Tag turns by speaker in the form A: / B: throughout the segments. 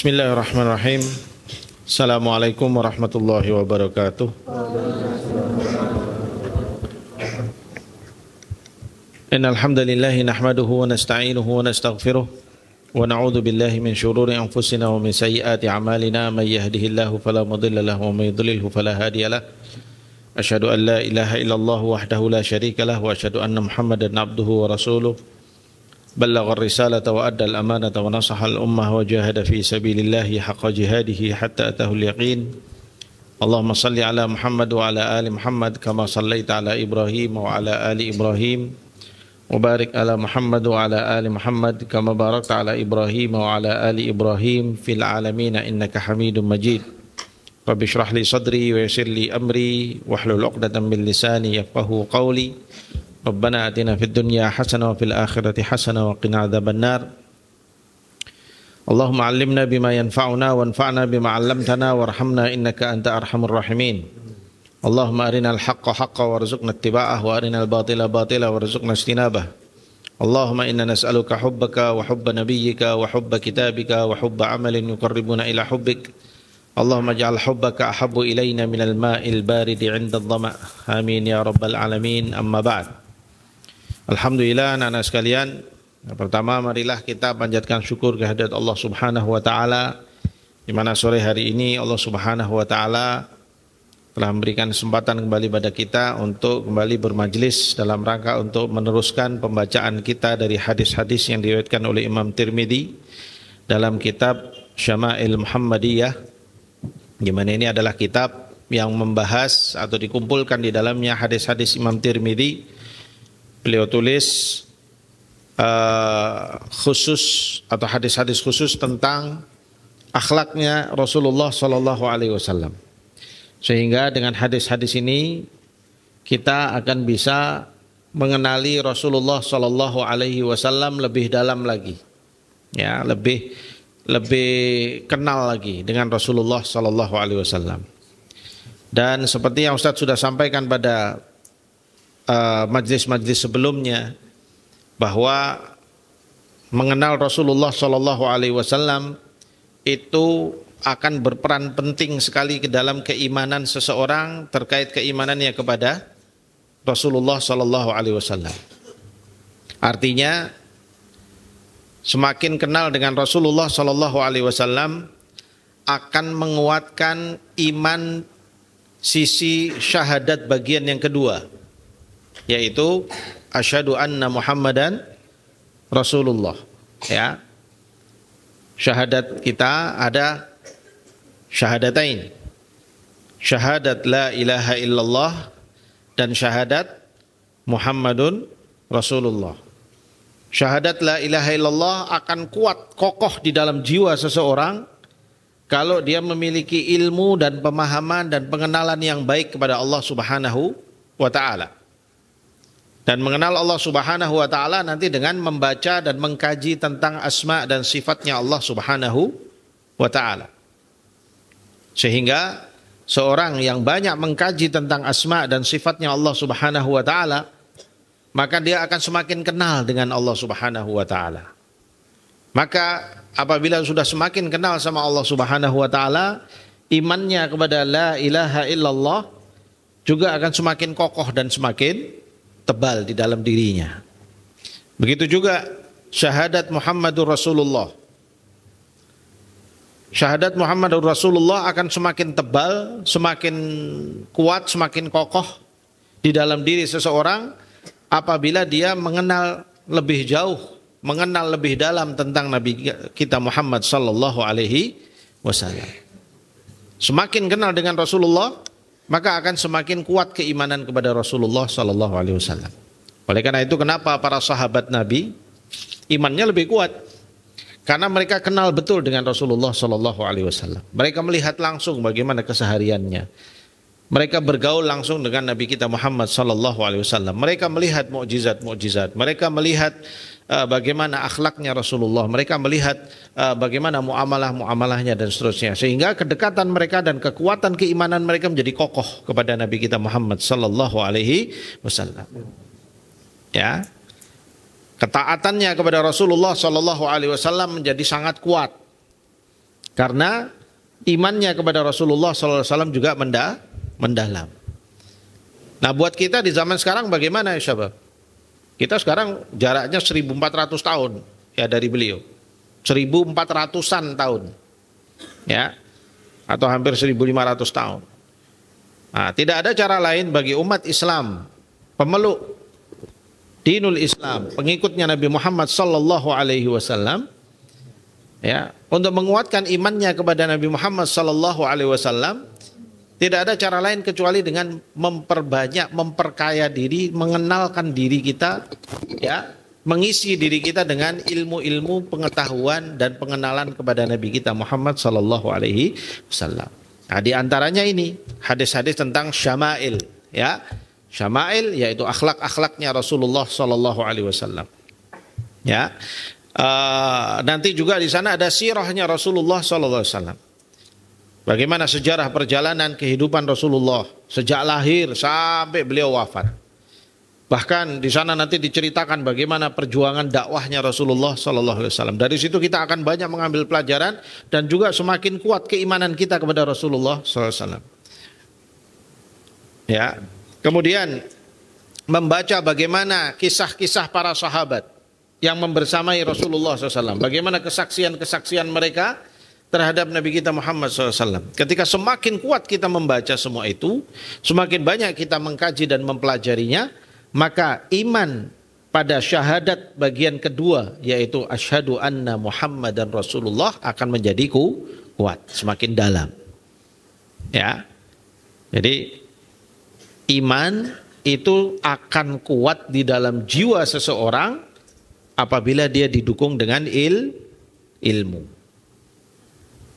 A: Bismillahirrahmanirrahim. Assalamualaikum warahmatullahi wabarakatuh. Innal hamdalillah nahmaduhu wa nasta'inuhu wa nastaghfiruh wa na'udzu billahi min shururi anfusina wa min sayyiati a'malina may yahdihillahu fala mudilla lahu wa may yudlilhu fala hadiya lahu. Asyhadu an la ilaha illallah wahdahu la syarika lahu wa asyhadu anna Muhammadan abduhu wa rasuluh. بلغ الرسالة وأدى الأمانة ونصح الأمة وجاهد في سبيل الله حق جهاده حتى أتاه اليقين اللهم صل على محمد وعلى آل محمد كما صليت على إبراهيم وعلى آل إبراهيم وبارك على محمد وعلى آل محمد كما باركت على إبراهيم وعلى آل إبراهيم في العالمين إنك حميد مجيد رب اشرح لي صدري ويسر لي أمري واحلل عقدة من لساني يفقهوا قولي Rabbana atina fid dunya hasanah wa fil akhirati hasanah wa qina adzabannar. Allahumma 'allimna bima yanfa'una wanfa'na bima 'allamtana warhamna innaka anta arhamur rahimin. Allahumma arinal haqqa haqqan warzuqna ittiba'ah wa arinal batila batila warzuqna ijtinabah. Allahumma inna nas'aluka hubbaka wa hubba nabiyyika wa hubba kitabika wa hubba 'amalin yuqarribuna ila hubbik. Allahumma ij'al hubbaka ahabbu ilayna minal ma'il baridi 'inda adh-dhama'. Amin ya rabbal alamin. Amma ba'd. Alhamdulillah anak-anak sekalian, pertama marilah kita panjatkan syukur kehadirat Allah Subhanahu wa taala di mana sore hari ini Allah Subhanahu wa taala telah memberikan kesempatan kembali pada kita untuk kembali bermajlis dalam rangka untuk meneruskan pembacaan kita dari hadis-hadis yang diriwayatkan oleh Imam Tirmidzi dalam kitab Syama'il Muhammadiyah, di mana ini adalah kitab yang membahas atau dikumpulkan di dalamnya hadis-hadis Imam Tirmidzi. Beliau tulis khusus atau hadis-hadis khusus tentang akhlaknya Rasulullah Sallallahu Alaihi Wasallam. Sehingga dengan hadis-hadis ini kita akan bisa mengenali Rasulullah Sallallahu Alaihi Wasallam lebih dalam lagi, ya lebih kenal lagi dengan Rasulullah Sallallahu Alaihi Wasallam. Dan seperti yang Ustadz sudah sampaikan pada majlis-majlis sebelumnya, bahwa mengenal Rasulullah Shallallahu Alaihi Wasallam itu akan berperan penting sekali ke dalam keimanan seseorang terkait keimanannya kepada Rasulullah Shallallahu Alaihi Wasallam. Artinya semakin kenal dengan Rasulullah Shallallahu Alaihi Wasallam akan menguatkan iman sisi syahadat bagian yang kedua, yaitu asyhadu anna Muhammadan Rasulullah. Ya. Syahadat kita ada syahadatain. Syahadat la ilaha illallah dan syahadat Muhammadun Rasulullah. Syahadat la ilaha illallah akan kuat kokoh di dalam jiwa seseorang kalau dia memiliki ilmu dan pemahaman dan pengenalan yang baik kepada Allah Subhanahu wa taala. Dan mengenal Allah Subhanahu wa taala nanti dengan membaca dan mengkaji tentang asma dan sifatnya Allah Subhanahu wa taala. Sehingga seorang yang banyak mengkaji tentang asma dan sifatnya Allah Subhanahu wa taala, maka dia akan semakin kenal dengan Allah Subhanahu wa taala. Maka apabila sudah semakin kenal sama Allah Subhanahu wa taala, imannya kepada la ilaha illallah juga akan semakin kokoh dan semakin tebal di dalam dirinya. Begitu juga syahadat Muhammadur Rasulullah. Syahadat Muhammadur Rasulullah akan semakin tebal, semakin kuat, semakin kokoh di dalam diri seseorang apabila dia mengenal lebih jauh, mengenal lebih dalam tentang Nabi kita Muhammad sallallahu alaihi wasallam. Semakin kenal dengan Rasulullah, maka akan semakin kuat keimanan kepada Rasulullah Sallallahu Alaihi Wasallam. Oleh karena itu, kenapa para sahabat Nabi imannya lebih kuat? Karena mereka kenal betul dengan Rasulullah Sallallahu Alaihi Wasallam. Mereka melihat langsung bagaimana kesehariannya. Mereka bergaul langsung dengan Nabi kita Muhammad Sallallahu Alaihi Wasallam. Mereka melihat mukjizat-mukjizat. Mereka melihat bagaimana akhlaknya Rasulullah, mereka melihat bagaimana muamalah-muamalahnya dan seterusnya, sehingga kedekatan mereka dan kekuatan keimanan mereka menjadi kokoh kepada Nabi kita Muhammad sallallahu alaihi wasallam. Ya. Ketaatannya kepada Rasulullah sallallahu alaihi wasallam menjadi sangat kuat. Karena imannya kepada Rasulullah SAW juga mendalam. Nah, buat kita di zaman sekarang bagaimana ya Syabab? Kita sekarang jaraknya 1400 tahun ya dari beliau. 1400-an tahun. Ya. Atau hampir 1500 tahun. Nah, tidak ada cara lain bagi umat Islam, pemeluk dinul Islam, pengikutnya Nabi Muhammad sallallahu alaihi wasallam, ya, untuk menguatkan imannya kepada Nabi Muhammad sallallahu alaihi wasallam. Tidak ada cara lain kecuali dengan memperbanyak, memperkaya diri, mengenalkan diri kita, ya, mengisi diri kita dengan ilmu-ilmu pengetahuan dan pengenalan kepada Nabi kita Muhammad sallallahu alaihi wasallam. Nah, di antaranya ini hadis-hadis tentang syama'il, ya. Syama'il yaitu akhlak-akhlaknya Rasulullah sallallahu alaihi wasallam. Ya. Nanti juga di sana ada sirahnya Rasulullah sallallahu alaihi wasallam. Bagaimana sejarah perjalanan kehidupan Rasulullah sejak lahir sampai beliau wafat. Bahkan di sana nanti diceritakan bagaimana perjuangan dakwahnya Rasulullah sallallahu alaihi wasallam. Dari situ kita akan banyak mengambil pelajaran dan juga semakin kuat keimanan kita kepada Rasulullah sallallahu alaihi wasallam. Ya. Kemudian membaca bagaimana kisah-kisah para sahabat yang membersamai Rasulullah SAW. Bagaimana kesaksian-kesaksian mereka terhadap Nabi kita Muhammad SAW. Ketika semakin kuat kita membaca semua itu, semakin banyak kita mengkaji dan mempelajarinya, maka iman pada syahadat bagian kedua, yaitu asyhadu anna Muhammadan Rasulullah, akan menjadi kuat, semakin dalam. Ya, jadi iman itu akan kuat di dalam jiwa seseorang apabila dia didukung dengan ilmu.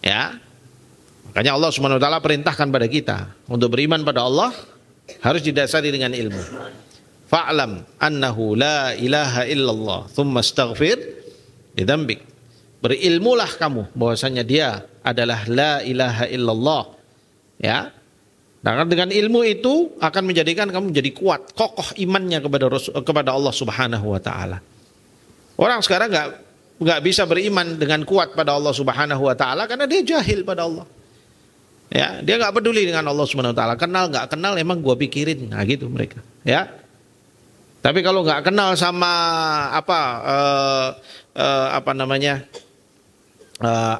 A: Ya. Makanya Allah Subhanahu wa taala perintahkan pada kita untuk beriman pada Allah harus didasari dengan ilmu. Fa'lam annahu la ilaha illallah thumma astaghfir lidzambik. Berilmulah kamu bahwasanya dia adalah la ilaha illallah. Ya. Nah, dengan ilmu itu akan menjadikan kamu menjadi kuat, kokoh imannya kepada Allah Subhanahu wa taala. Orang sekarang nggak bisa beriman dengan kuat pada Allah Subhanahu wa taala karena dia jahil pada Allah. Ya, dia nggak peduli dengan Allah Subhanahu wa taala. Kenal nggak kenal emang gua pikirin. Nah, gitu mereka, ya. Tapi kalau nggak kenal sama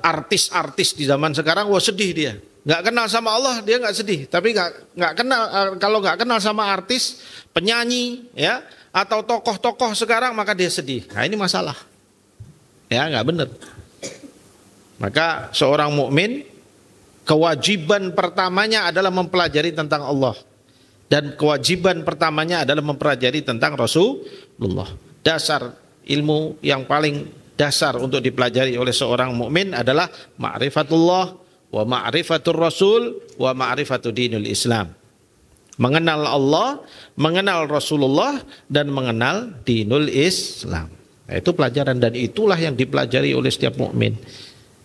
A: artis-artis di zaman sekarang, wah sedih dia. Nggak kenal sama Allah dia nggak sedih, tapi nggak kenal, kalau nggak kenal sama artis, penyanyi, ya, atau tokoh-tokoh sekarang, maka dia sedih. Nah, ini masalah, ya, nggak benar. Maka seorang mukmin kewajiban pertamanya adalah mempelajari tentang Allah, dan kewajiban pertamanya adalah mempelajari tentang Rasulullah. Dasar ilmu yang paling dasar untuk dipelajari oleh seorang mukmin adalah ma'rifatullah wa ma'rifatur rasul wa ma'rifatu dinul Islam. Mengenal Allah, mengenal Rasulullah, dan mengenal dinul Islam. Nah, itu pelajaran, dan itulah yang dipelajari oleh setiap mukmin.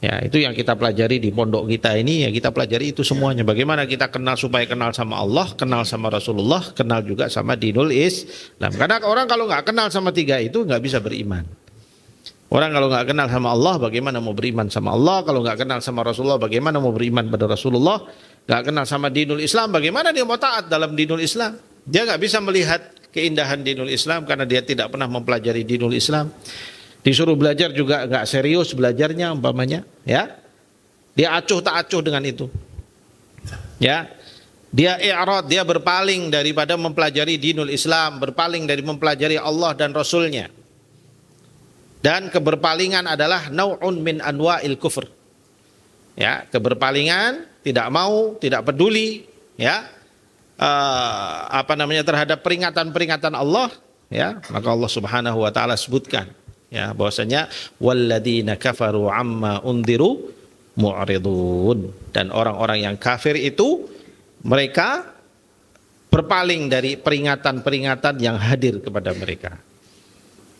A: Ya, itu yang kita pelajari di pondok kita ini, ya, kita pelajari itu semuanya. Bagaimana kita kenal supaya kenal sama Allah, kenal sama Rasulullah, kenal juga sama dinul Islam. Karena orang kalau nggak kenal sama tiga itu nggak bisa beriman. Orang kalau nggak kenal sama Allah, bagaimana mau beriman sama Allah? Kalau nggak kenal sama Rasulullah, bagaimana mau beriman pada Rasulullah? Nggak kenal sama dinul Islam, bagaimana dia mau taat dalam dinul Islam? Dia nggak bisa melihat keindahan dinul Islam karena dia tidak pernah mempelajari dinul Islam. Disuruh belajar juga nggak serius belajarnya, umpamanya, ya. Dia acuh tak acuh dengan itu, ya. Dia i'rad, dia berpaling daripada mempelajari dinul Islam, berpaling dari mempelajari Allah dan Rasulnya. Dan keberpalingan adalah nau'un min anwa'il kufr. Ya, keberpalingan, tidak mau, tidak peduli, ya, terhadap peringatan-peringatan Allah, ya, maka Allah Subhanahu wa taala sebutkan, ya, bahwasanya walladzina kafaru amma undiru mu'ridun, dan orang-orang yang kafir itu mereka berpaling dari peringatan-peringatan yang hadir kepada mereka.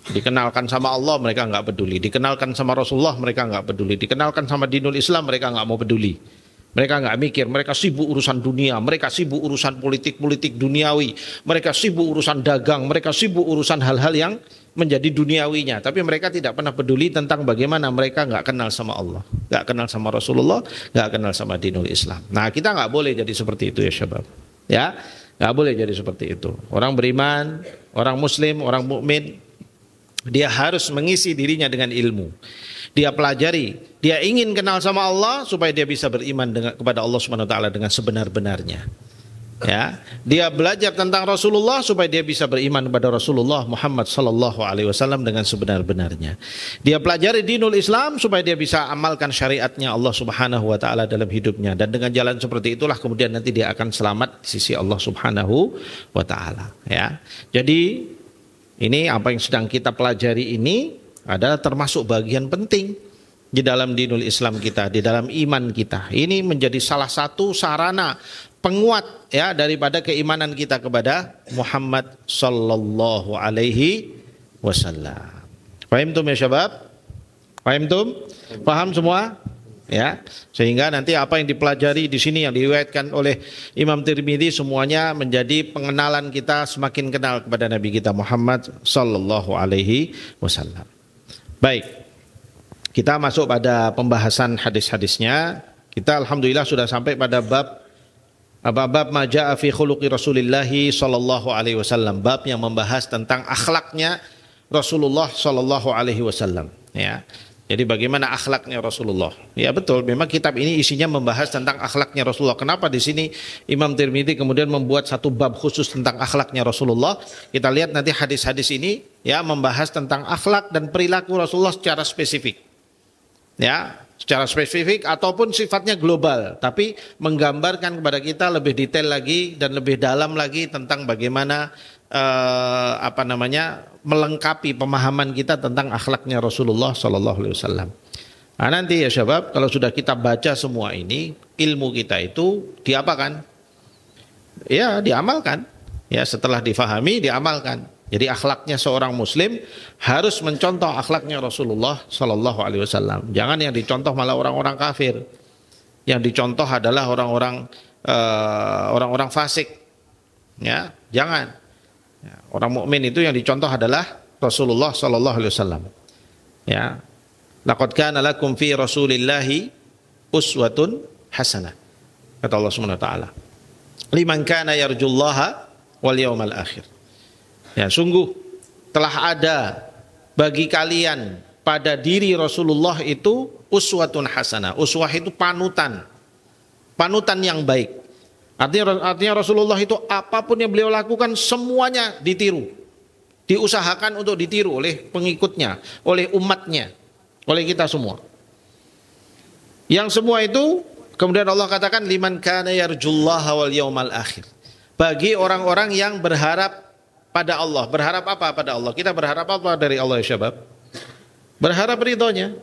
A: Dikenalkan sama Allah mereka nggak peduli, dikenalkan sama Rasulullah mereka nggak peduli, dikenalkan sama dinul Islam mereka nggak mau peduli, mereka nggak mikir, mereka sibuk urusan dunia, mereka sibuk urusan politik duniawi, mereka sibuk urusan dagang, mereka sibuk urusan hal-hal menjadi duniawinya, tapi mereka tidak pernah peduli tentang bagaimana mereka nggak kenal sama Allah, nggak kenal sama Rasulullah, nggak kenal sama dinul Islam. Nah, kita nggak boleh jadi seperti itu ya syabab. Ya, nggak boleh jadi seperti itu. Orang beriman, orang muslim, orang mukmin, dia harus mengisi dirinya dengan ilmu. Dia pelajari, dia ingin kenal sama Allah supaya dia bisa beriman kepada Allah Subhanahu wa taala dengan sebenar-benarnya. Ya, dia belajar tentang Rasulullah supaya dia bisa beriman kepada Rasulullah Muhammad sallallahu alaihi wasallam dengan sebenar-benarnya. Dia pelajari dinul Islam supaya dia bisa amalkan syariatnya Allah Subhanahu wa taala dalam hidupnya, dan dengan jalan seperti itulah kemudian nanti dia akan selamat di sisi Allah Subhanahu wa taala, ya. Jadi ini apa yang sedang kita pelajari ini adalah termasuk bagian penting di dalam dinul Islam kita, di dalam iman kita. Ini menjadi salah satu sarana penguat ya daripada keimanan kita kepada Muhammad sallallahu alaihi wasallam. Paham tum ya syabab? Paham tum? Paham semua? Ya, sehingga nanti apa yang dipelajari di sini yang diriwayatkan oleh Imam Tirmidzi semuanya menjadi pengenalan kita, semakin kenal kepada Nabi kita Muhammad sallallahu alaihi wasallam. Baik, kita masuk pada pembahasan hadis-hadisnya. Kita alhamdulillah sudah sampai pada bab ma jaa fi khuluqi Rasulillah sallallahu alaihi wasallam, bab yang membahas tentang akhlaknya Rasulullah sallallahu alaihi wasallam, ya. Jadi bagaimana akhlaknya Rasulullah? Ya betul, memang kitab ini isinya membahas tentang akhlaknya Rasulullah. Kenapa di sini Imam Tirmidzi kemudian membuat satu bab khusus tentang akhlaknya Rasulullah? Kita lihat nanti hadis-hadis ini ya membahas tentang akhlak dan perilaku Rasulullah secara spesifik. Ya, secara spesifik ataupun sifatnya global, tapi menggambarkan kepada kita lebih detail lagi dan lebih dalam lagi tentang bagaimana melengkapi pemahaman kita tentang akhlaknya Rasulullah sallallahu alaihi wasallam. Nah, nanti ya syabab, kalau sudah kita baca semua ini, ilmu kita itu diapakan? Ya, diamalkan. Ya, setelah difahami, diamalkan. Jadi akhlaknya seorang muslim harus mencontoh akhlaknya Rasulullah sallallahu alaihi wasallam. Jangan yang dicontoh malah orang-orang kafir. Yang dicontoh adalah orang-orang fasik. Ya, jangan. Ya, orang mukmin itu yang dicontoh adalah Rasulullah sallallahu alaihi wasallam. Ya. Laqad kana lakum fi Rasulillahi uswatun hasanah. Kata Allah Subhanahu wa taala. Liman kana yarjullaha wal yawmal akhir. Ya, sungguh telah ada bagi kalian pada diri Rasulullah itu uswatun hasanah. Uswah itu panutan. Panutan yang baik. Artinya Rasulullah itu apapun yang beliau lakukan semuanya ditiru. Diusahakan untuk ditiru oleh pengikutnya, oleh umatnya, oleh kita semua. Yang semua itu kemudian Allah katakan liman kana yarjullaha wal yaumal akhir. Bagi orang-orang yang berharap pada Allah. Berharap apa pada Allah? Kita berharap apa dari Allah ya syabab? Berharap ridhonya.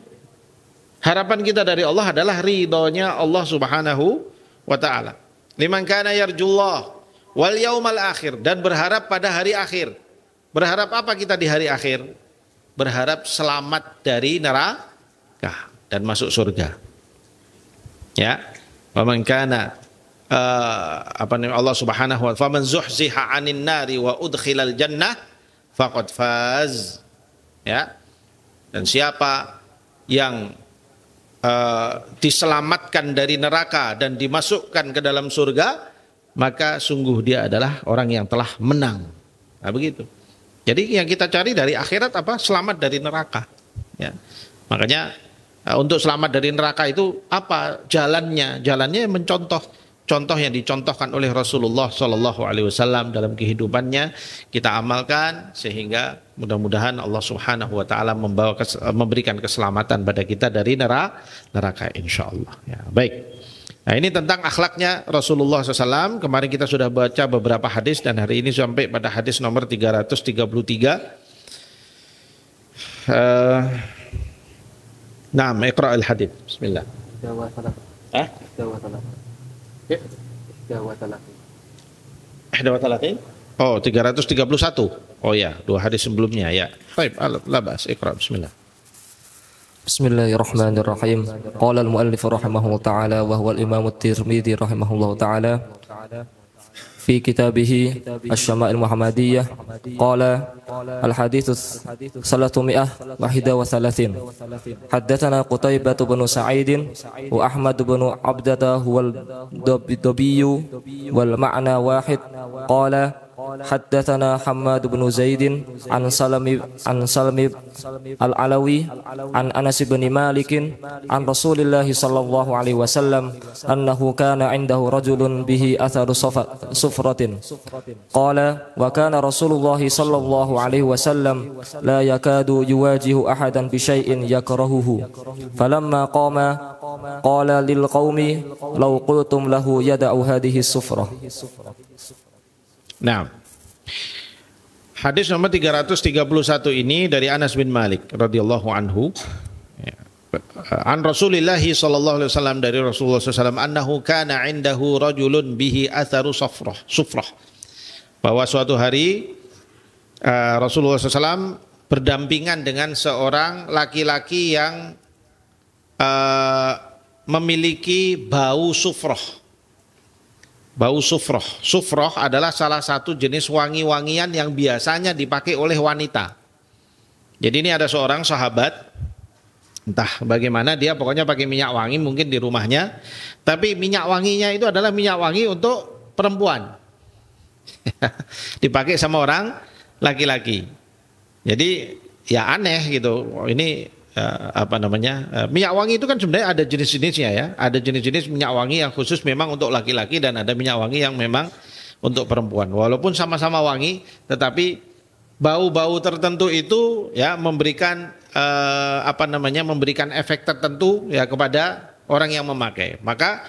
A: Harapan kita dari Allah adalah ridhonya Allah Subhanahu wa ta'ala. Liman kana yarjullah wal yaumal akhir, dan berharap pada hari akhir. Berharap apa kita di hari akhir? Berharap selamat dari neraka dan masuk surga. Ya. Wa man kana Allah Subhanahu wa ta'ala faman zuhziha 'anil nari wa udkhilal jannah faqad faz. Ya. Dan siapa yang diselamatkan dari neraka dan dimasukkan ke dalam surga, maka sungguh dia adalah orang yang telah menang. Nah, begitu. Jadi yang kita cari dari akhirat apa? Selamat dari neraka. Ya. Makanya untuk selamat dari neraka itu apa jalannya? Jalannya mencontoh. Contoh yang dicontohkan oleh Rasulullah Sallallahu Alaihi Wasallam dalam kehidupannya kita amalkan, sehingga mudah-mudahan Allah Subhanahu Wa Taala memberikan keselamatan pada kita dari neraka insyaallah. Ya, baik. Nah, ini tentang akhlaknya Rasulullah SAW. Kemarin kita sudah baca beberapa hadis dan hari ini sampai pada hadis nomor 333. Naam, iqra al-hadis. Bismillah. Oh, 331. Oh ya, dua hadis sebelumnya ya. Baik, labas, iqra, bismillah.
B: Bismillahirrahmanirrahim. Qala al-muallif rahimahullah ta'ala wa huwa al-imam at-Tirmidzi rahimahullah ta'ala في كتابه الشمائل المحمدية قال الحديث 331 حدثنا قتيبة بن سعيد وأحمد بن عبدة هو الضبي والمعنى واحد قال حدثنا حماد بن زيد عن سلم العلوي عن أنس بن مالك عن رسول الله صلى الله عليه وسلم أنه كان عنده رجل به أثر صفرة قال وكان رسول الله صلى الله عليه وسلم لا يكاد يواجه أحدا بشيء يكرهه فلما قام قال للقوم لو قلتم له يدع هذه الصفرة.
A: Nah, hadis nomor 331 ini dari Anas bin Malik radhiyallahu anhu. An Rasulillah sallallahu alaihi wasallam, dari Rasulullah sallallahu alaihi wasallam, annahu kana indahu rajulun bihi atharu sufrah. Bahwa suatu hari Rasulullah SAW berdampingan dengan seorang laki-laki yang memiliki bau sufrah. Bau sufrah. Sufrah adalah salah satu jenis wangi-wangian yang biasanya dipakai oleh wanita. Jadi ini ada seorang sahabat, entah bagaimana dia pokoknya pakai minyak wangi mungkin di rumahnya, tapi minyak wanginya itu adalah minyak wangi untuk perempuan. Dipakai sama orang laki-laki. Jadi ya aneh gitu. Ini minyak wangi itu kan sebenarnya ada jenis-jenisnya ya. Ada jenis-jenis minyak wangi yang khusus memang untuk laki-laki dan ada minyak wangi yang memang untuk perempuan. Walaupun sama-sama wangi, tetapi bau-bau tertentu itu ya memberikan memberikan efek tertentu ya kepada orang yang memakai. Maka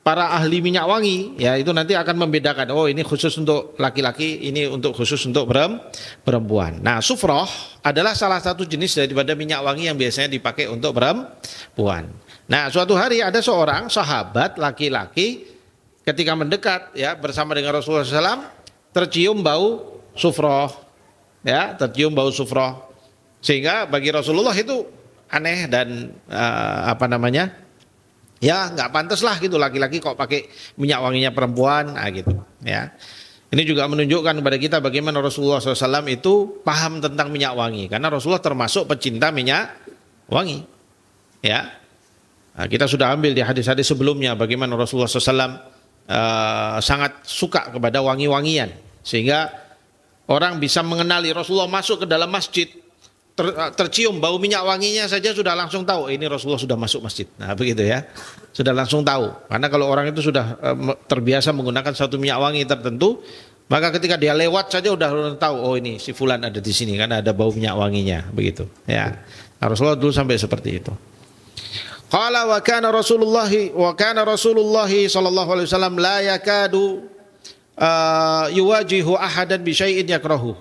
A: para ahli minyak wangi ya itu nanti akan membedakan, oh ini khusus untuk laki-laki, ini untuk khusus untuk perempuan. Nah, sufrah adalah salah satu jenis daripada minyak wangi yang biasanya dipakai untuk perempuan. Nah, suatu hari ada seorang sahabat laki-laki ketika mendekat ya bersama dengan Rasulullah SAW, tercium bau sufrah, ya tercium bau sufrah, sehingga bagi Rasulullah itu aneh dan ya nggak pantas lah gitu, laki-laki kok pakai minyak wanginya perempuan, gitu ya. Ini juga menunjukkan kepada kita bagaimana Rasulullah SAW itu paham tentang minyak wangi, karena Rasulullah termasuk pecinta minyak wangi ya. Nah, kita sudah ambil di hadis-hadis sebelumnya bagaimana Rasulullah SAW sangat suka kepada wangi-wangian, sehingga orang bisa mengenali Rasulullah masuk ke dalam masjid, tercium bau minyak wanginya saja sudah langsung tahu ini Rasulullah sudah masuk masjid. Nah begitu ya, sudah langsung tahu. Karena kalau orang itu sudah terbiasa menggunakan satu minyak wangi tertentu, maka ketika dia lewat saja udah tahu, oh ini si fulan ada di sini karena ada bau minyak wanginya, begitu ya. Nah, Rasulullah dulu sampai seperti itu. Qala wa kana Rasulullah sallallahu alaihi wasallam la yakadu yuwajihu ahadan bi syai'in yakrahu.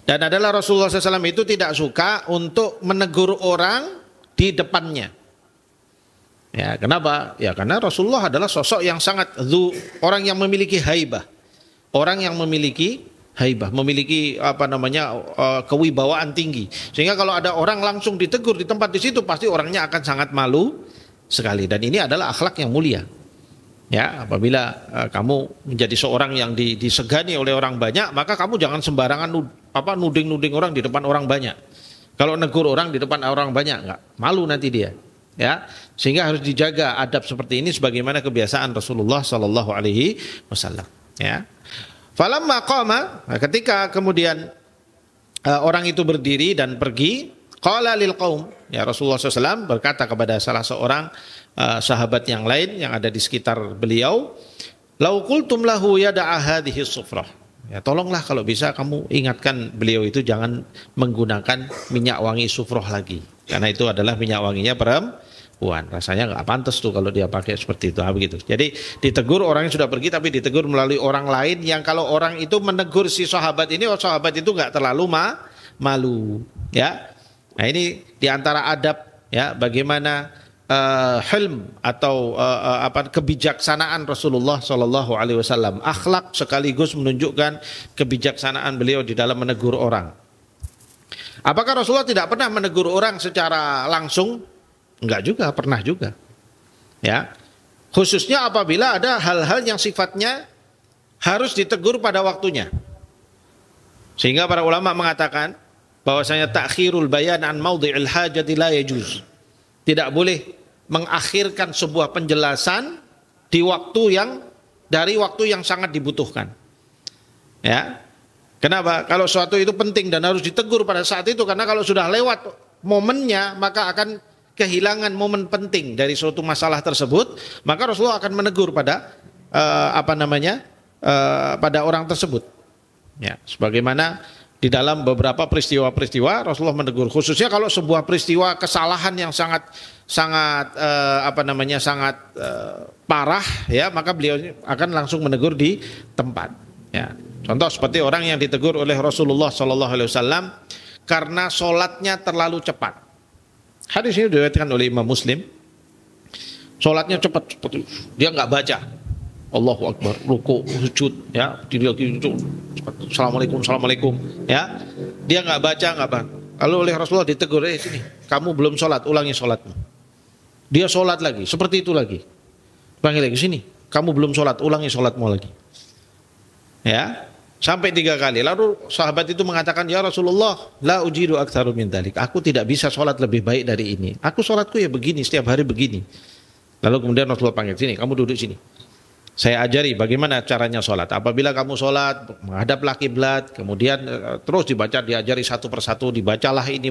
A: Dan adalah Rasulullah SAW itu tidak suka untuk menegur orang di depannya. Ya, kenapa? Ya karena Rasulullah adalah sosok yang sangat orang yang memiliki haibah. Orang yang memiliki haibah, memiliki kewibawaan tinggi. Sehingga kalau ada orang langsung ditegur di tempat di situ, pasti orangnya akan sangat malu sekali. Dan ini adalah akhlak yang mulia. Ya, apabila kamu menjadi seorang yang disegani oleh orang banyak, maka kamu jangan sembarangan nuding-nuding orang di depan orang banyak. Kalau negur orang di depan orang banyak, enggak malu nanti dia. Ya, sehingga harus dijaga adab seperti ini sebagaimana kebiasaan Rasulullah Sallallahu Alaihi Wasallam. Ya, falamma qama, ketika kemudian orang itu berdiri dan pergi, qala lil qaum, ya Rasulullah SAW berkata kepada salah seorang sahabat yang lain yang ada di sekitar beliau, lau qultum lahu yada'a hadhihi sufrah. Ya, tolonglah kalau bisa kamu ingatkan beliau itu jangan menggunakan minyak wangi sufrah lagi, karena itu adalah minyak wanginya perempuan. Rasanya nggak pantas tuh kalau dia pakai seperti itu. Begitu. Jadi ditegur, orangnya sudah pergi tapi ditegur melalui orang lain yang kalau orang itu menegur si sahabat ini, sahabat itu nggak terlalu malu. Ya, nah ini diantara adab ya bagaimana hilm atau kebijaksanaan Rasulullah Shallallahu Alaihi Wasallam, akhlak sekaligus menunjukkan kebijaksanaan beliau di dalam menegur orang. Apakah Rasulullah tidak pernah menegur orang secara langsung? Enggak juga, pernah juga. Ya, khususnya apabila ada hal-hal yang sifatnya harus ditegur pada waktunya. Sehingga para ulama mengatakan bahwasanya takhirul bayan an maudhi'il hajati la yajuz. Tidak boleh mengakhirkan sebuah penjelasan di waktu yang sangat dibutuhkan. Ya. Kenapa? Kalau suatu itu penting dan harus ditegur pada saat itu, karena kalau sudah lewat momennya maka akan kehilangan momen penting dari suatu masalah tersebut, maka Rasulullah akan menegur pada pada orang tersebut. Ya, sebagaimana di dalam beberapa peristiwa-peristiwa Rasulullah menegur, khususnya kalau sebuah peristiwa kesalahan yang sangat parah, ya, maka beliau akan langsung menegur di tempat. Ya, contoh seperti orang yang ditegur oleh Rasulullah SAW karena sholatnya terlalu cepat. Hadis ini diriwayatkan oleh Imam Muslim. Sholatnya cepat, dia nggak baca. Allahu Akbar, ruku, sujud, ya, dia sujud, assalamualaikum, ya, dia nggak baca. Lalu oleh Rasulullah ditegur, sini, kamu belum sholat, ulangi sholatmu. Dia sholat lagi, seperti itu lagi, panggil lagi, sini, kamu belum sholat, ulangi sholatmu lagi, ya, sampai 3 kali. Lalu sahabat itu mengatakan, ya Rasulullah, la ujidu aktsaru min dzalik, aku tidak bisa sholat lebih baik dari ini. Aku sholatku ya begini, setiap hari begini. Lalu kemudian Rasulullah panggil, sini, kamu duduk sini. Saya ajari bagaimana caranya sholat. Apabila kamu sholat, menghadaplah kiblat, kemudian terus diajari satu persatu, dibacalah ini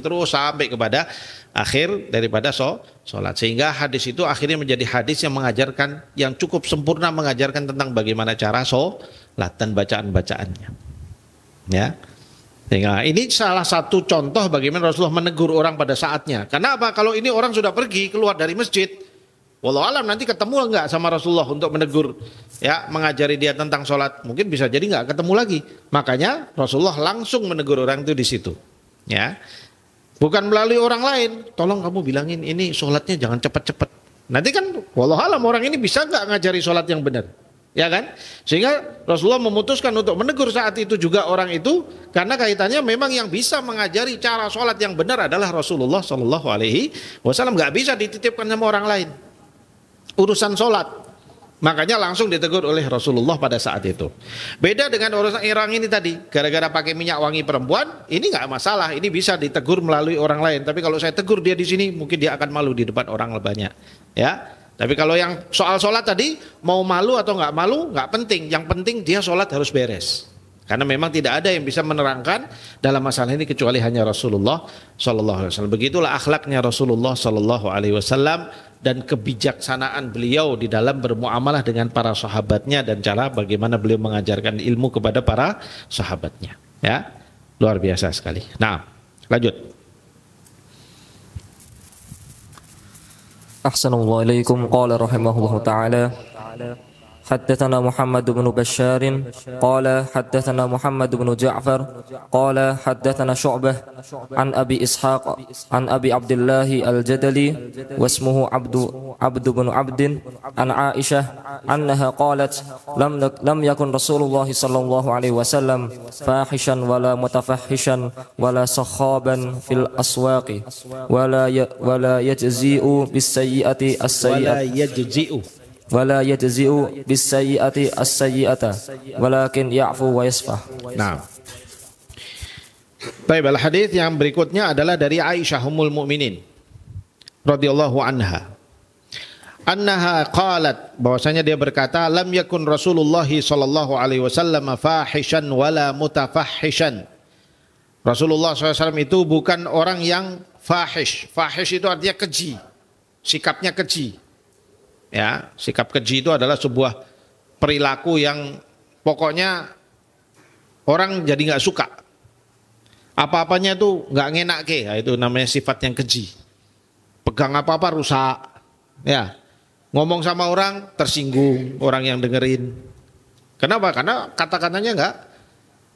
A: terus sampai kepada akhir daripada sholat. Sehingga hadis itu akhirnya menjadi hadis yang mengajarkan, yang cukup sempurna mengajarkan tentang bagaimana cara sholat dan bacaan-bacaannya. Ya. Sehingga ini salah satu contoh bagaimana Rasulullah menegur orang pada saatnya. Karena apa? Kalau ini orang sudah pergi keluar dari masjid, wallahualam nanti ketemu enggak sama Rasulullah untuk menegur, ya, mengajari dia tentang sholat, mungkin bisa jadi enggak ketemu lagi. Makanya Rasulullah langsung menegur orang itu di situ, ya, bukan melalui orang lain. Tolong kamu bilangin ini sholatnya jangan cepat-cepat. Nanti kan wallahualam orang ini bisa enggak ngajari sholat yang benar, ya kan? Sehingga Rasulullah memutuskan untuk menegur saat itu juga orang itu, karena kaitannya memang yang bisa mengajari cara sholat yang benar adalah Rasulullah Shallallahu Alaihi Wasallam. Nggak bisa dititipkan sama orang lain urusan sholat. Makanya langsung ditegur oleh Rasulullah pada saat itu. Beda dengan urusan orang ini tadi, gara-gara pakai minyak wangi perempuan, ini nggak masalah, ini bisa ditegur melalui orang lain. Tapi kalau saya tegur dia di sini, mungkin dia akan malu di depan orang banyak, ya. Tapi kalau yang soal sholat tadi, mau malu atau nggak malu nggak penting. Yang penting dia sholat harus beres. Karena memang tidak ada yang bisa menerangkan dalam masalah ini kecuali hanya Rasulullah Sallallahu Alaihi Wasallam. Begitulah akhlaknya Rasulullah Sallallahu Alaihi Wasallam dan kebijaksanaan beliau di dalam bermuamalah dengan para sahabatnya dan cara bagaimana beliau mengajarkan ilmu kepada para sahabatnya. Ya, luar biasa sekali. Nah, lanjut.
B: Ahsanallahu ilaikum. Qala rahimahullahu ta'ala, حدثنا محمد بن بشار قال حدثنا محمد بن جعفر قال حدثنا شعبة عن أبي إسحاق عن أبي عبد الله الجدلي واسمه عبد بن عبد عن عائشة أنها قالت لم يكن رسول الله صلى الله عليه وسلم فاحشا ولا متفحشا ولا صخابا في الأسواق ولا يجزئ بالسيئة ولا يجزئ بالسيئة السيئة ولكن يعفو ويصفح.
A: Nah, baik, hadis yang berikutnya adalah dari Aisyah Ummul Mukminin radhiyallahu anha. Annaha qalat, bahwasanya dia berkata, lam yakun Rasulullah sallallahu alaihi wasallam fahishan wala mutafahishan. Rasulullah SAW itu bukan orang yang fahish. Fahish itu artinya keji, sikapnya keji. Ya, sikap keji itu adalah sebuah perilaku yang pokoknya orang jadi nggak suka. Apa-apanya itu nggak ngenak ke, ya, itu namanya sifat yang keji. Pegang apa-apa rusak, ya. Ngomong sama orang tersinggung, orang yang dengerin. Kenapa? Karena kata-katanya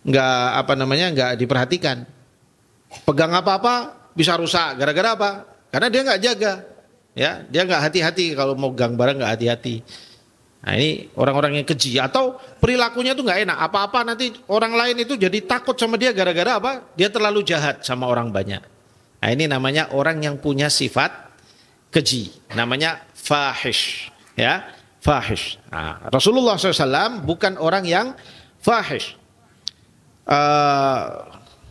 A: nggak diperhatikan. Pegang apa-apa bisa rusak, gara-gara apa? Karena dia nggak jaga. Ya, dia nggak hati-hati kalau mau gang barang, nggak hati-hati. Nah, ini orang-orang yang keji atau perilakunya tuh nggak enak. Apa-apa nanti orang lain itu jadi takut sama dia gara-gara apa? Dia terlalu jahat sama orang banyak. Nah, ini namanya orang yang punya sifat keji. Namanya fahish. Ya, fahish. Nah, Rasulullah SAW bukan orang yang fahish.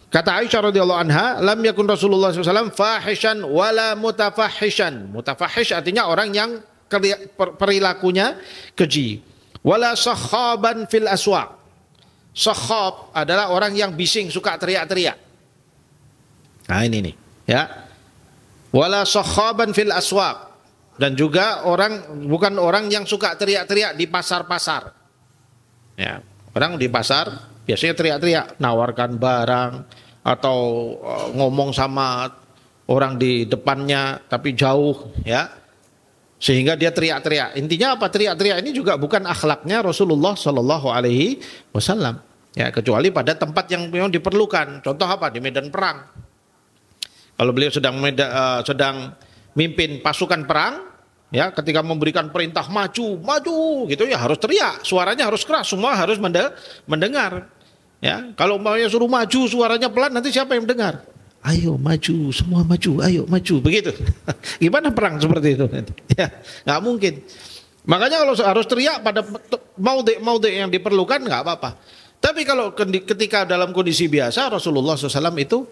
A: Kata Aisyah radhiyallahu anha, lam yakun Rasulullah SAW fahishan wala mutafahishan. Mutafahish artinya orang yang perilakunya keji. Wala sakhaban fil aswaq. Sakhab adalah orang yang bising, suka teriak-teriak. Nah ini nih, ya. Wala sakhaban fil aswaq. Dan juga bukan orang yang suka teriak-teriak di pasar-pasar. Ya, orang di pasar biasanya teriak-teriak, nawarkan barang atau ngomong sama orang di depannya tapi jauh, ya. Sehingga dia teriak-teriak. Intinya apa? Teriak-teriak ini juga bukan akhlaknya Rasulullah Shallallahu Alaihi Wasallam. Ya, kecuali pada tempat yang memang diperlukan. Contoh apa? Di medan perang. Kalau beliau sedang mimpin pasukan perang, ya, ketika memberikan perintah maju, gitu ya harus teriak, suaranya harus keras, semua harus mendengar. Ya, kalau maunya suruh maju, suaranya pelan, nanti siapa yang mendengar? Ayo maju, semua maju, ayo maju, begitu. Gimana perang seperti itu? Ya, nggak mungkin. Makanya kalau harus teriak pada maude yang diperlukan nggak apa-apa. Tapi kalau ketika dalam kondisi biasa, Rasulullah SAW itu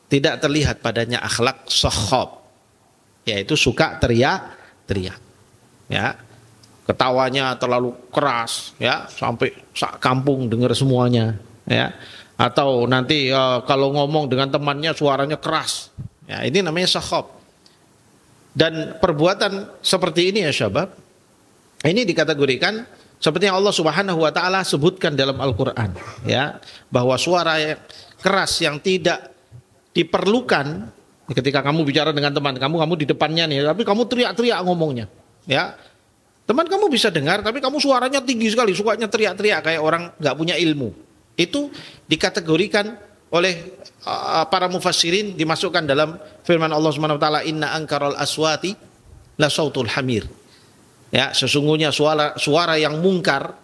A: tidak terlihat padanya akhlak sakhab, yaitu suka teriak, ya, ketawanya terlalu keras, ya, sampai kampung dengar semuanya, ya. Atau nanti kalau ngomong dengan temannya suaranya keras. Ya, ini namanya sakhab. Dan perbuatan seperti ini ya syabab, ini dikategorikan seperti yang Allah Subhanahu wa taala sebutkan dalam Al-Qur'an, ya, bahwa suara yang keras yang tidak diperlukan ketika kamu bicara dengan teman kamu di depannya nih, tapi kamu teriak-teriak ngomongnya, ya. Teman kamu bisa dengar tapi kamu suaranya tinggi sekali, sukanya teriak-teriak kayak orang nggak punya ilmu. Itu dikategorikan oleh para mufassirin, dimasukkan dalam firman Allah Subhanahu wa taala, inna ankaral aswati la sautul hamir. Ya, sesungguhnya suara yang mungkar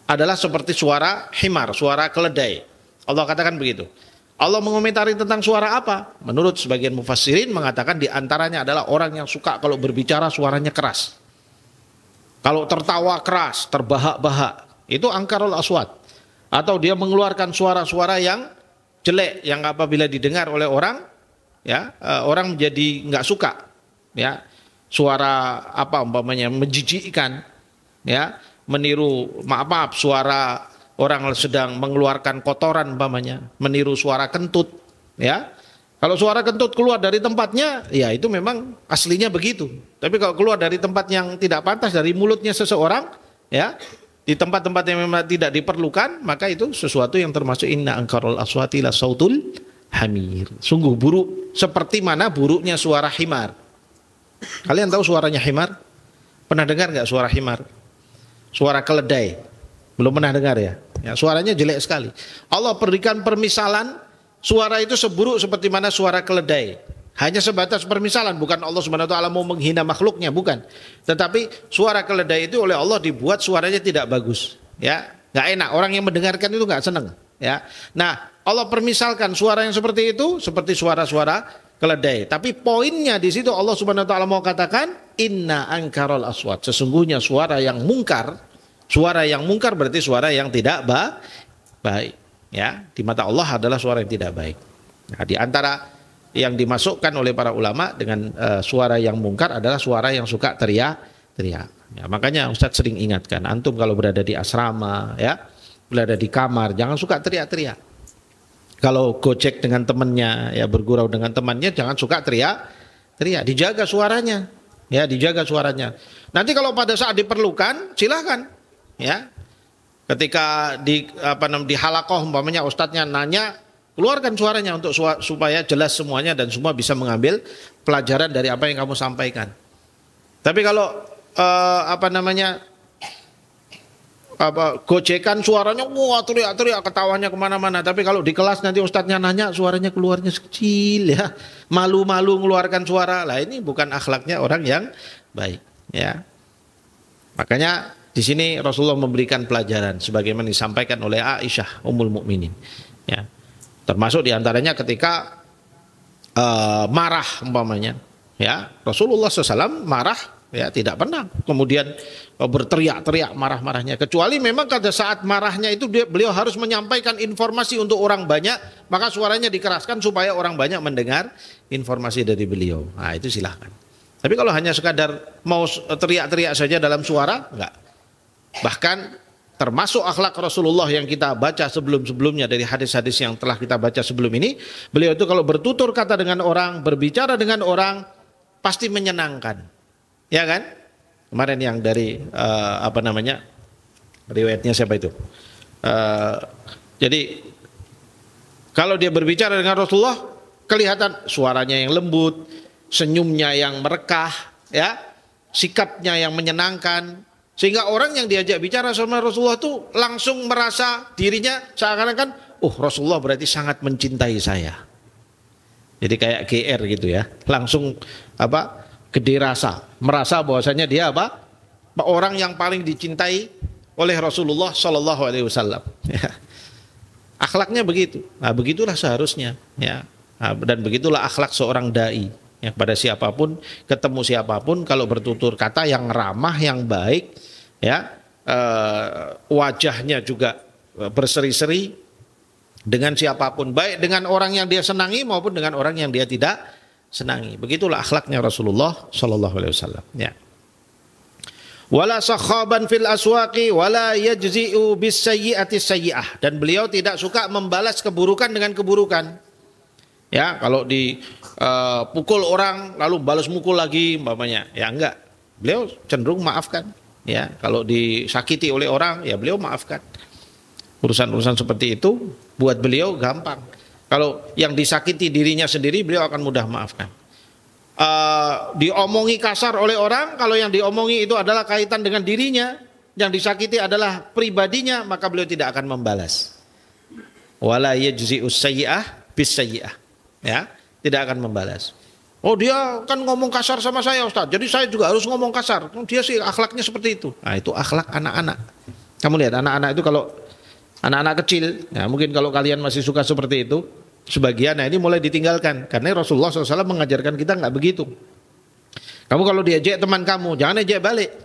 A: adalah seperti suara himar, suara keledai. Allah katakan begitu. Allah mengomentari tentang suara apa? Menurut sebagian mufassirin mengatakan di antaranya adalah orang yang suka kalau berbicara suaranya keras. Kalau tertawa keras, terbahak-bahak, itu angkarul aswat. Atau dia mengeluarkan suara-suara yang jelek, yang apabila didengar oleh orang, ya, orang menjadi nggak suka, ya, suara apa umpamanya menjijikkan, ya, meniru maaf suara orang sedang mengeluarkan kotoran umpamanya, meniru suara kentut, ya. Kalau suara kentut keluar dari tempatnya, ya itu memang aslinya begitu. Tapi kalau keluar dari tempat yang tidak pantas, dari mulutnya seseorang, ya, di tempat-tempat yang memang tidak diperlukan, maka itu sesuatu yang termasuk inna ankarul aswati la sautul hamir. Sungguh buruk, seperti mana buruknya suara himar. Kalian tahu suaranya himar? Pernah dengar nggak suara himar? Suara keledai? Belum pernah dengar ya? Ya, suaranya jelek sekali. Allah berikan permisalan suara itu seburuk seperti mana suara keledai. Hanya sebatas permisalan, bukan Allah Subhanahu wa taala mau menghina makhluknya, bukan. Tetapi suara keledai itu oleh Allah dibuat suaranya tidak bagus, ya. Enggak enak, orang yang mendengarkan itu enggak senang, ya. Nah, Allah permisalkan suara yang seperti itu seperti suara-suara keledai. Tapi poinnya di situ Allah Subhanahu wa taala mau katakan inna ankarul aswat. Sesungguhnya suara yang mungkar berarti suara yang tidak baik, ya. Di mata Allah adalah suara yang tidak baik. Nah, di antara yang dimasukkan oleh para ulama dengan suara yang mungkar adalah suara yang suka teriak. Ya, makanya Ustadz sering ingatkan, antum kalau berada di asrama, ya, berada di kamar, jangan suka teriak-teriak. Kalau gojek dengan temannya, ya, bergurau dengan temannya, jangan suka teriak-teriak. Dijaga suaranya, ya, dijaga suaranya. Nanti kalau pada saat diperlukan, silahkan, ya. Ketika di halakoh, umpamanya ustadznya nanya, keluarkan suaranya untuk supaya jelas semuanya dan semua bisa mengambil pelajaran dari apa yang kamu sampaikan. Tapi kalau gojekan suaranya wah teriak-teriak, ketawanya kemana-mana. Tapi kalau di kelas nanti ustadznya nanya, suaranya keluarnya kecil, ya, malu-malu mengeluarkan suara. Lah ini bukan akhlaknya orang yang baik, ya. Makanya di sini Rasulullah memberikan pelajaran sebagaimana disampaikan oleh Aisyah Ummul Mukminin, ya. Termasuk diantaranya ketika marah umpamanya, ya, Rasulullah SAW marah ya tidak pernah kemudian berteriak-teriak marah-marahnya, kecuali memang pada saat marahnya itu beliau harus menyampaikan informasi untuk orang banyak, maka suaranya dikeraskan supaya orang banyak mendengar informasi dari beliau. Nah itu silahkan. Tapi kalau hanya sekadar mau teriak-teriak saja dalam suara, enggak. Bahkan termasuk akhlak Rasulullah yang kita baca sebelum-sebelumnya dari hadis-hadis yang telah kita baca sebelum ini, beliau itu kalau bertutur kata dengan orang, berbicara dengan orang, pasti menyenangkan. Ya kan? Kemarin yang dari riwayatnya siapa itu? Jadi kalau dia berbicara dengan Rasulullah, kelihatan suaranya yang lembut, senyumnya yang merekah, ya, sikapnya yang menyenangkan, sehingga orang yang diajak bicara sama Rasulullah itu langsung merasa dirinya seakan-akan, Rasulullah berarti sangat mencintai saya. Jadi kayak GR gitu ya, langsung gede rasa, merasa bahwasanya dia orang yang paling dicintai oleh Rasulullah Shallallahu Alaihi Wasallam. Akhlaknya begitu. Nah, begitulah seharusnya, ya. Dan begitulah akhlak seorang dai. Ya, pada siapapun, ketemu siapapun, kalau bertutur kata yang ramah, yang baik, ya, wajahnya juga berseri-seri dengan siapapun, baik dengan orang yang dia senangi maupun dengan orang yang dia tidak senangi. Begitulah akhlaknya Rasulullah Shallallahu Alaihi Wasallam. Ya. Wala sakhaban fil aswaqi wala yajzi'u bis sayyi'ati sayyi'ah, dan beliau tidak suka membalas keburukan dengan keburukan. Ya, kalau dipukul orang lalu balas mukul lagi umpamanya, ya enggak. Beliau cenderung maafkan. Ya, kalau disakiti oleh orang, ya beliau maafkan. Urusan-urusan seperti itu buat beliau gampang. Kalau yang disakiti dirinya sendiri, beliau akan mudah maafkan. Diomongi kasar oleh orang, kalau yang diomongi itu adalah kaitan dengan dirinya, yang disakiti adalah pribadinya, maka beliau tidak akan membalas. Wala yajzi'us sayyi'ah bis sayyi'ah. Ya, tidak akan membalas. Dia kan ngomong kasar sama saya, Ustaz, jadi saya juga harus ngomong kasar. Dia sih akhlaknya seperti itu. Nah, itu akhlak anak-anak. Kamu lihat anak-anak itu, kalau anak-anak kecil, ya mungkin kalau kalian masih suka seperti itu, sebagian, nah ini mulai ditinggalkan. Karena Rasulullah SAW mengajarkan kita nggak begitu. Kamu kalau diajak teman kamu, jangan ajak balik.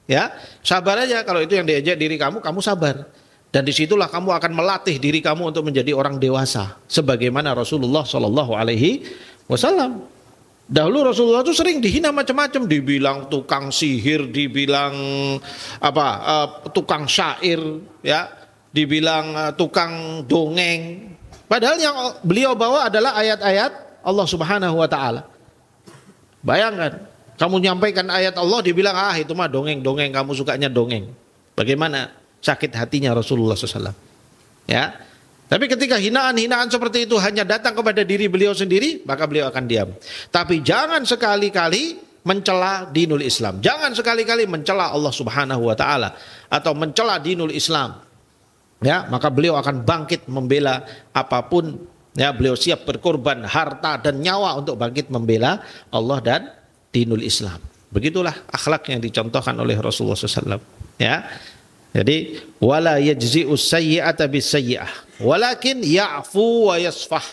A: Ya, sabar aja. Kalau itu yang diajak diri kamu, kamu sabar. Dan disitulah kamu akan melatih diri kamu untuk menjadi orang dewasa, sebagaimana Rasulullah Shallallahu Alaihi Wasallam. Dahulu Rasulullah itu sering dihina macam-macam, dibilang tukang sihir, dibilang tukang syair, ya, dibilang tukang dongeng. Padahal yang beliau bawa adalah ayat-ayat Allah Subhanahu Wa Taala. Bayangkan, kamu nyampaikan ayat Allah, dibilang itu mah dongeng-dongeng, kamu sukanya dongeng. Bagaimana sakit hatinya Rasulullah SAW. Ya, tapi ketika hinaan-hinaan seperti itu hanya datang kepada diri beliau sendiri, maka beliau akan diam. Tapi jangan sekali-kali mencela dinul Islam. Jangan sekali-kali mencela Allah Subhanahu Wa Taala atau mencela dinul Islam. Ya, maka beliau akan bangkit membela apapun. Ya, beliau siap berkorban harta dan nyawa untuk bangkit membela Allah dan dinul Islam. Begitulah akhlak yang dicontohkan oleh Rasulullah SAW. Ya, jadi wala yajzi'us sayyi'ata bis sayyi'ah, walakin ya'fu wa yasfah.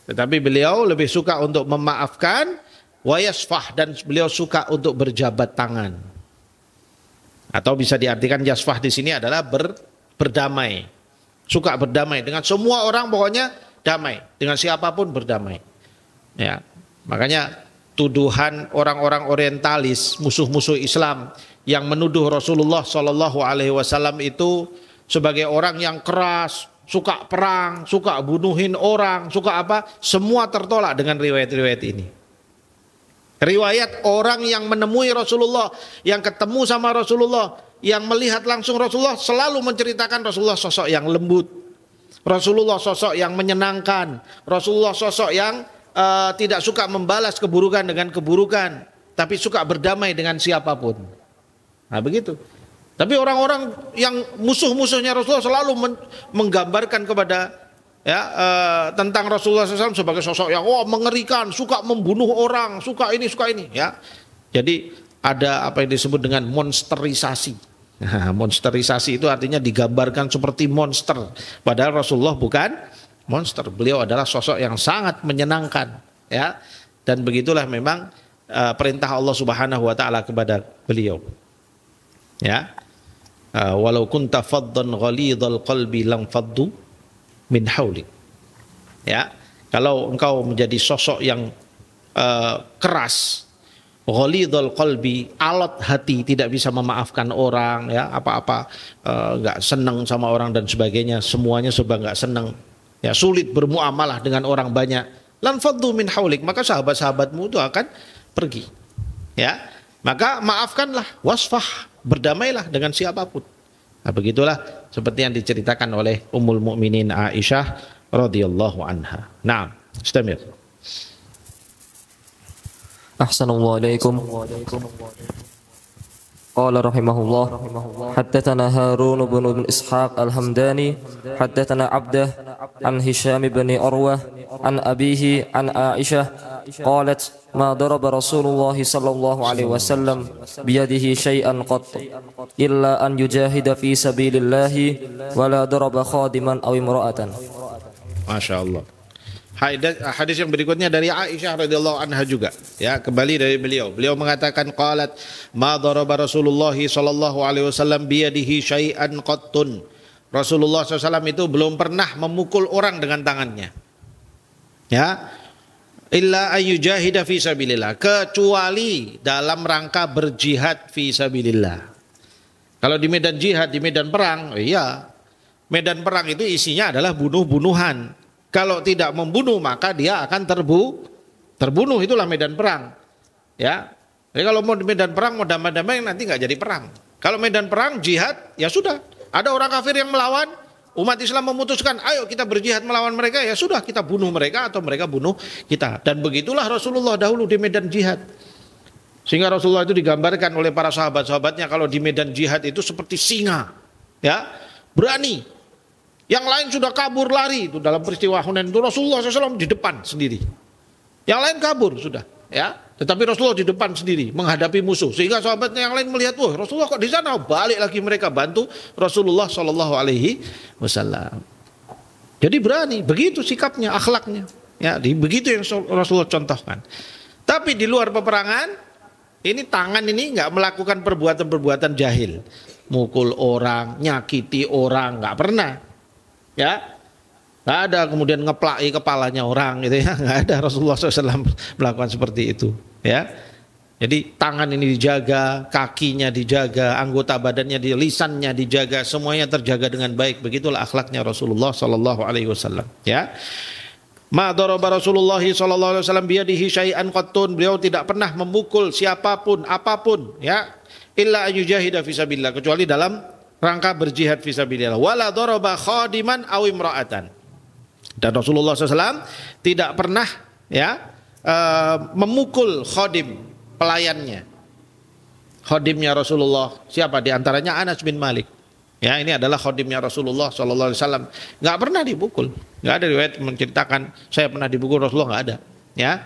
A: Tetapi beliau lebih suka untuk memaafkan, wa yasfah, dan beliau suka untuk berjabat tangan. Atau bisa diartikan yasfah di sini adalah berdamai. Suka berdamai dengan semua orang, pokoknya damai, dengan siapapun berdamai. Ya, makanya tuduhan orang-orang orientalis, musuh-musuh Islam, yang menuduh Rasulullah Shallallahu Alaihi Wasallam itu sebagai orang yang keras, suka perang, suka bunuhin orang, suka semua tertolak dengan riwayat-riwayat ini. Riwayat orang yang menemui Rasulullah, yang ketemu sama Rasulullah, yang melihat langsung Rasulullah, selalu menceritakan Rasulullah sosok yang lembut, Rasulullah sosok yang menyenangkan, Rasulullah sosok yang tidak suka membalas keburukan dengan keburukan, tapi suka berdamai dengan siapapun. Nah begitu. Tapi orang-orang yang musuh-musuhnya Rasulullah selalu menggambarkan kepada tentang Rasulullah SAW sebagai sosok yang mengerikan, suka membunuh orang, suka ini ya. Jadi ada apa yang disebut dengan monsterisasi. Nah, monsterisasi itu artinya digambarkan seperti monster, padahal Rasulullah bukan monster. Beliau adalah sosok yang sangat menyenangkan, ya. Dan begitulah memang perintah Allah Subhanahu wa taala kepada beliau. Ya. Walau kunta faddan ghalidhal qalbi lam faddu min haulik. Ya. Kalau engkau menjadi sosok yang keras, ghalidhal qalbi, alot hati, tidak bisa memaafkan orang, ya, apa-apa enggak senang sama orang dan sebagainya, semuanya serba enggak senang. Ya, sulit bermuamalah dengan orang banyak. Lan faddu min haulik, maka sahabat-sahabatmu itu akan pergi. Ya. Maka maafkanlah, wasfah, berdamailah dengan siapapun. Nah, begitulah seperti yang diceritakan oleh Ummul Mukminin Aisyah radhiyallahu anha. Naam, istamir.
B: Ahsanallahu alaikum. قال رحمه الله حدثنا هارون بن إسحاق الحمداني حدثنا عبده عن هشام بن عروة عن أبيه عن عائشة قالت ما ضرب رسول الله صلى الله عليه وسلم بيده شيئا قط إلا أن يجاهد في سبيل الله ولا ضرب خادما أو امرأة.
A: Masya Allah. Hadis yang berikutnya dari Aisyah radhiyallahu anha juga, ya, kembali dari beliau. Beliau mengatakan qalat ma daraba Rasulullah sallallahu alaihi wasallam biyadihi syai'an qattun. Rasulullah SAW itu belum pernah memukul orang dengan tangannya. Ya. Illa ayyujahida fi sabilillah, kecuali dalam rangka berjihad fi sabilillah. Kalau di medan jihad, di medan perang, iya. Medan perang itu isinya adalah bunuh-bunuhan. Kalau tidak membunuh maka dia akan terbunuh, itulah medan perang. Ya. Jadi kalau mau di medan perang mau damai-damai nanti nggak jadi perang. Kalau medan perang jihad ya sudah. Ada orang kafir yang melawan, umat Islam memutuskan ayo kita berjihad melawan mereka, ya sudah kita bunuh mereka atau mereka bunuh kita. Dan begitulah Rasulullah dahulu di medan jihad. Sehingga Rasulullah itu digambarkan oleh para sahabat-sahabatnya kalau di medan jihad itu seperti singa. Ya, berani. Yang lain sudah kabur lari, itu dalam peristiwa Hunain itu Rasulullah SAW di depan sendiri. Yang lain kabur sudah, ya. Tetapi Rasulullah di depan sendiri menghadapi musuh. Sehingga sahabatnya yang lain melihat, wah Rasulullah kok di sana? Balik lagi mereka bantu Rasulullah SAW. Jadi berani, begitu sikapnya, akhlaknya. Ya, begitu yang Rasulullah contohkan. Tapi di luar peperangan, ini tangan ini nggak melakukan perbuatan-perbuatan jahil, mukul orang, nyakiti orang, nggak pernah. Ya, nggak ada kemudian ngeplaki kepalanya orang gitu ya, nggak ada. Rasulullah SAW melakukan seperti itu, ya. Jadi tangan ini dijaga, kakinya dijaga, anggota badannya, lisannya dijaga, semuanya terjaga dengan baik. Begitulah akhlaknya Rasulullah SAW. Ya, ma daraba Rasulullah SAW biyadihi syai'an qattun, beliau tidak pernah memukul siapapun, apapun, ya, illa ayyujahida fisabilillah, kecuali dalam rangka berjihad fisabilillah. Wala daraba khadiman aw imra'atan. Dan Rasulullah SAW tidak pernah, ya, memukul khadim, pelayannya. Khadimnya Rasulullah siapa? Di antaranya Anas bin Malik. Ya, ini adalah khadimnya Rasulullah SAW. Nggak pernah dipukul. Nggak ada riwayat menceritakan saya pernah dipukul Rasulullah, nggak ada. Ya.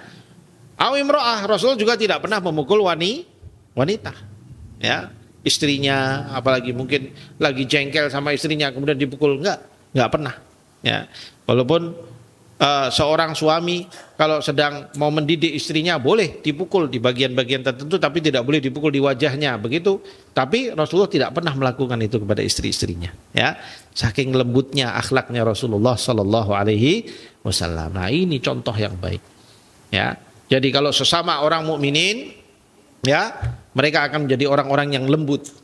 A: Aw imra'ah, Rasul juga tidak pernah memukul wanita. Ya. Istrinya, apalagi mungkin lagi jengkel sama istrinya kemudian dipukul, nggak pernah. Ya, walaupun seorang suami kalau sedang mau mendidik istrinya boleh dipukul di bagian-bagian tertentu, tapi tidak boleh dipukul di wajahnya, begitu. Tapi Rasulullah tidak pernah melakukan itu kepada istri-istrinya. Ya, saking lembutnya akhlaknya Rasulullah Sallallahu Alaihi Wasallam. Nah, ini contoh yang baik. Ya, jadi kalau sesama orang mukminin, ya, mereka akan menjadi orang-orang yang lembut.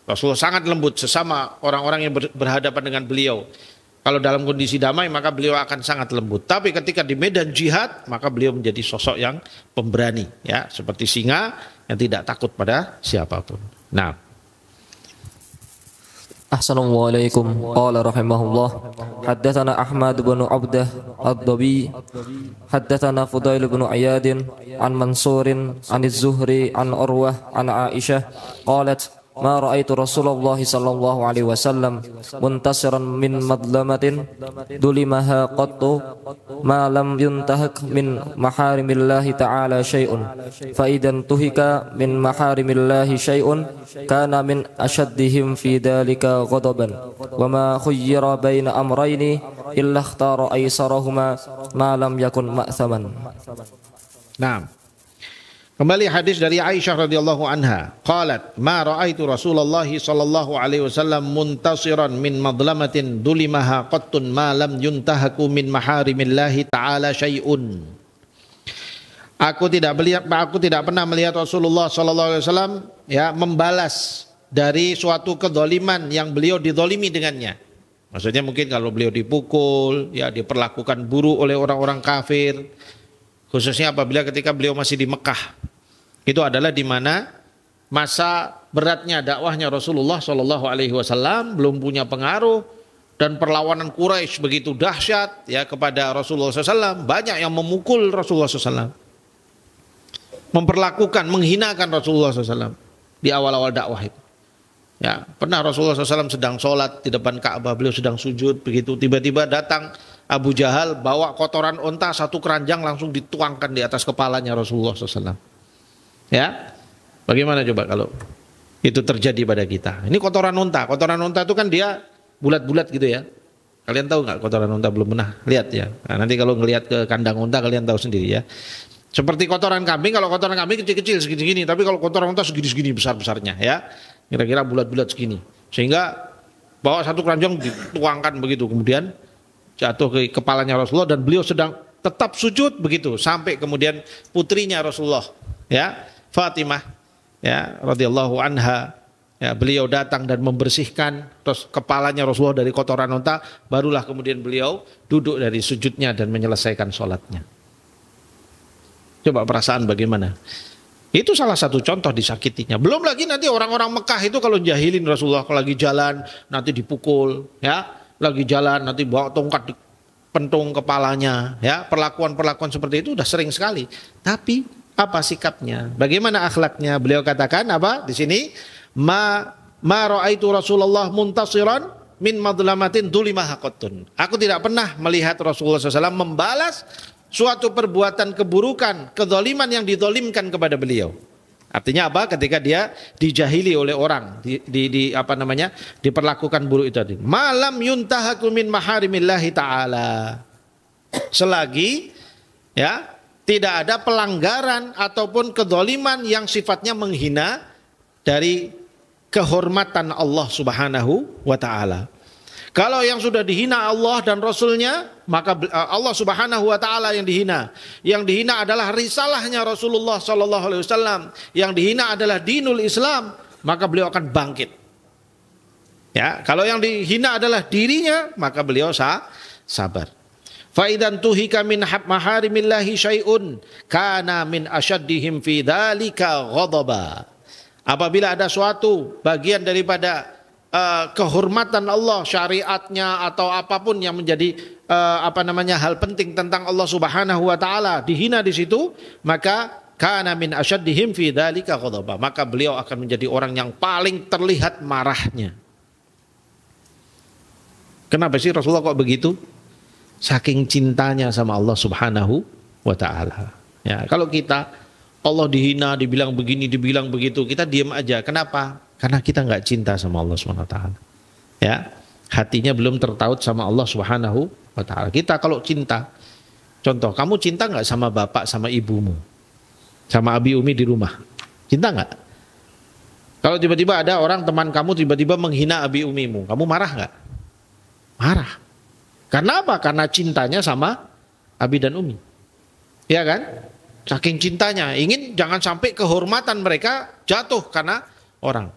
A: Rasulullah sangat lembut sesama orang-orang yang berhadapan dengan beliau. Kalau dalam kondisi damai maka beliau akan sangat lembut. Tapi ketika di medan jihad maka beliau menjadi sosok yang pemberani, ya, seperti singa yang tidak takut pada siapapun. Nah,
B: Ahsanallahu alaikum. Qala rahimahullah haddatsana Ahmad bin Abdah ad-Dabi haddatsana Fudail bin Iyad an Mansurin an Az-Zuhri an Urwah an Aisyah qalat ma ra'aitu Rasulullah sallallahu alaihi wasallam muntasiran min madlamatin dulimaha qattu ma lam yuntahak min maharimillahi ta'ala syai'un fa idan tuhika min maharimillahi syai'un kana min ashaddihim fi dhalika ghadaban wa ma khuyyira baina amrayni illa ikhtara aysarahuma ma lam yakun ma'thaman.
A: Nah, Kembali hadis dari Aisyah radhiyallahu anha, qalat ma ra'aitu Rasulullah sallallahu alaihi wasallam muntasiran min madlamatin dulimaha qattun ma lam yuntahaku min maharimillahi ta'ala syai'un. Aku tidak pernah melihat Rasulullah sallallahu alaihi wasallam ya membalas dari suatu kedzaliman yang beliau dizalimi dengannya. Maksudnya mungkin kalau beliau dipukul, ya diperlakukan buruk oleh orang-orang kafir, khususnya apabila ketika beliau masih di Mekah. Itu adalah di mana masa beratnya dakwahnya Rasulullah sallallahu alaihi wasallam, belum punya pengaruh, dan perlawanan Quraisy begitu dahsyat ya kepada Rasulullah SAW. Banyak yang memukul Rasulullah SAW, memperlakukan, menghinakan Rasulullah SAW di awal-awal dakwah itu. Ya, pernah Rasulullah SAW sedang sholat di depan Ka'bah, beliau sedang sujud, begitu tiba-tiba datang Abu Jahal bawa kotoran onta satu keranjang langsung dituangkan di atas kepalanya Rasulullah SAW. Ya, bagaimana coba kalau itu terjadi pada kita? Ini kotoran onta itu kan dia bulat-bulat gitu ya. Kalian tahu nggak kotoran onta? Belum pernah lihat ya. Nah, nanti kalau ngelihat ke kandang onta kalian tahu sendiri ya. Seperti kotoran kambing, kalau kotoran kambing kecil-kecil segini-segini, tapi kalau kotoran onta segini-segini besar-besarnya ya. Kira-kira bulat-bulat segini. Sehingga bawa satu keranjang dituangkan begitu, kemudian jatuh ke kepalanya Rasulullah dan beliau sedang tetap sujud begitu sampai kemudian putrinya Rasulullah ya, Fatimah ya radhiyallahu anha ya, beliau datang dan membersihkan terus kepalanya Rasulullah dari kotoran unta, barulah kemudian beliau duduk dari sujudnya dan menyelesaikan sholatnya. Coba perasaan bagaimana? Itu salah satu contoh disakitinya. Belum lagi nanti orang-orang Mekah itu kalau jahilin Rasulullah, kalau lagi jalan nanti dipukul, ya, lagi jalan nanti bawa tongkat dipentung kepalanya, ya, perlakuan-perlakuan seperti itu udah sering sekali. Tapi apa sikapnya? Bagaimana akhlaknya? Beliau katakan apa di sini? Ma ra'aitu Rasulullah muntasiran min madlamatin dulimaha qattun. Aku tidak pernah melihat Rasulullah SAW membalas suatu perbuatan keburukan, kezaliman yang dizalimkan kepada beliau. Artinya apa? Ketika dia dijahili oleh orang, diperlakukan buruk itu tadi. Malam yuntahaku min maharimillahi ta'ala. Selagi ya tidak ada pelanggaran ataupun kezaliman yang sifatnya menghina dari kehormatan Allah Subhanahu wa ta'ala. Kalau yang sudah dihina Allah dan Rasulnya, maka Allah Subhanahu wa ta'ala yang dihina. Yang dihina adalah risalahnya Rasulullah sallallahu alaihi wasallam. Yang dihina adalah dinul Islam, maka beliau akan bangkit. Ya, kalau yang dihina adalah dirinya, maka beliau sabar. Fa idan tuhika min maharimillahi syai'un kana min asyaddihim fi dzalika ghadaba. Apabila ada suatu bagian daripada kehormatan Allah, syariatnya atau apapun yang menjadi hal penting tentang Allah Subhanahu wa taala dihina di situ, maka kana min asyaddihim fi dzalika ghadaba, maka beliau akan menjadi orang yang paling terlihat marahnya. Kenapa sih Rasulullah kok begitu? Saking cintanya sama Allah Subhanahu wa taala. Ya, kalau kita Allah dihina, dibilang begini, dibilang begitu, kita diam aja. Kenapa? Karena kita nggak cinta sama Allah Subhanahu wa taala. Ya, hatinya belum tertaut sama Allah Subhanahu wa taala. Kita kalau cinta, contoh, kamu cinta nggak sama bapak sama ibumu? Sama abi umi di rumah? Cinta nggak? Kalau tiba-tiba ada orang teman kamu tiba-tiba menghina abi umimu, kamu marah nggak? Marah. Karena apa? Karena cintanya sama abi dan umi. Ya kan? Saking cintanya, ingin jangan sampai kehormatan mereka jatuh karena orang.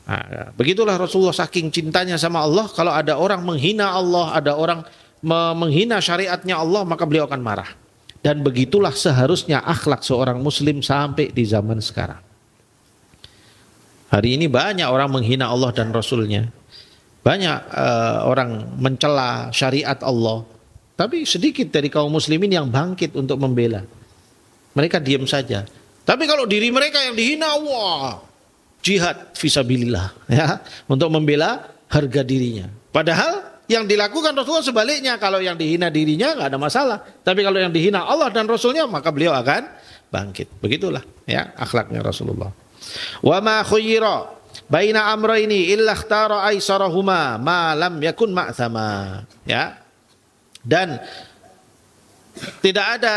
A: Nah, begitulah Rasulullah saking cintanya sama Allah, kalau ada orang menghina Allah, ada orang menghina syariatnya Allah, maka beliau akan marah. Dan begitulah seharusnya akhlak seorang muslim sampai di zaman sekarang. Hari ini banyak orang menghina Allah dan Rasulnya. Banyak orang mencela syariat Allah. Tapi sedikit dari kaum muslimin yang bangkit untuk membela. Mereka diam saja. Tapi kalau diri mereka yang dihina, wah, jihad fisabilillah, ya, untuk membela harga dirinya. Padahal yang dilakukan Rasulullah sebaliknya, kalau yang dihina dirinya nggak ada masalah, tapi kalau yang dihina Allah dan Rasulnya, maka beliau akan bangkit. Begitulah ya akhlaknya Rasulullah. Wa ma khuyyira baina amrayni illa ikhtara aisarahuma ma lam yakun ma'thama. Ya. Dan tidak ada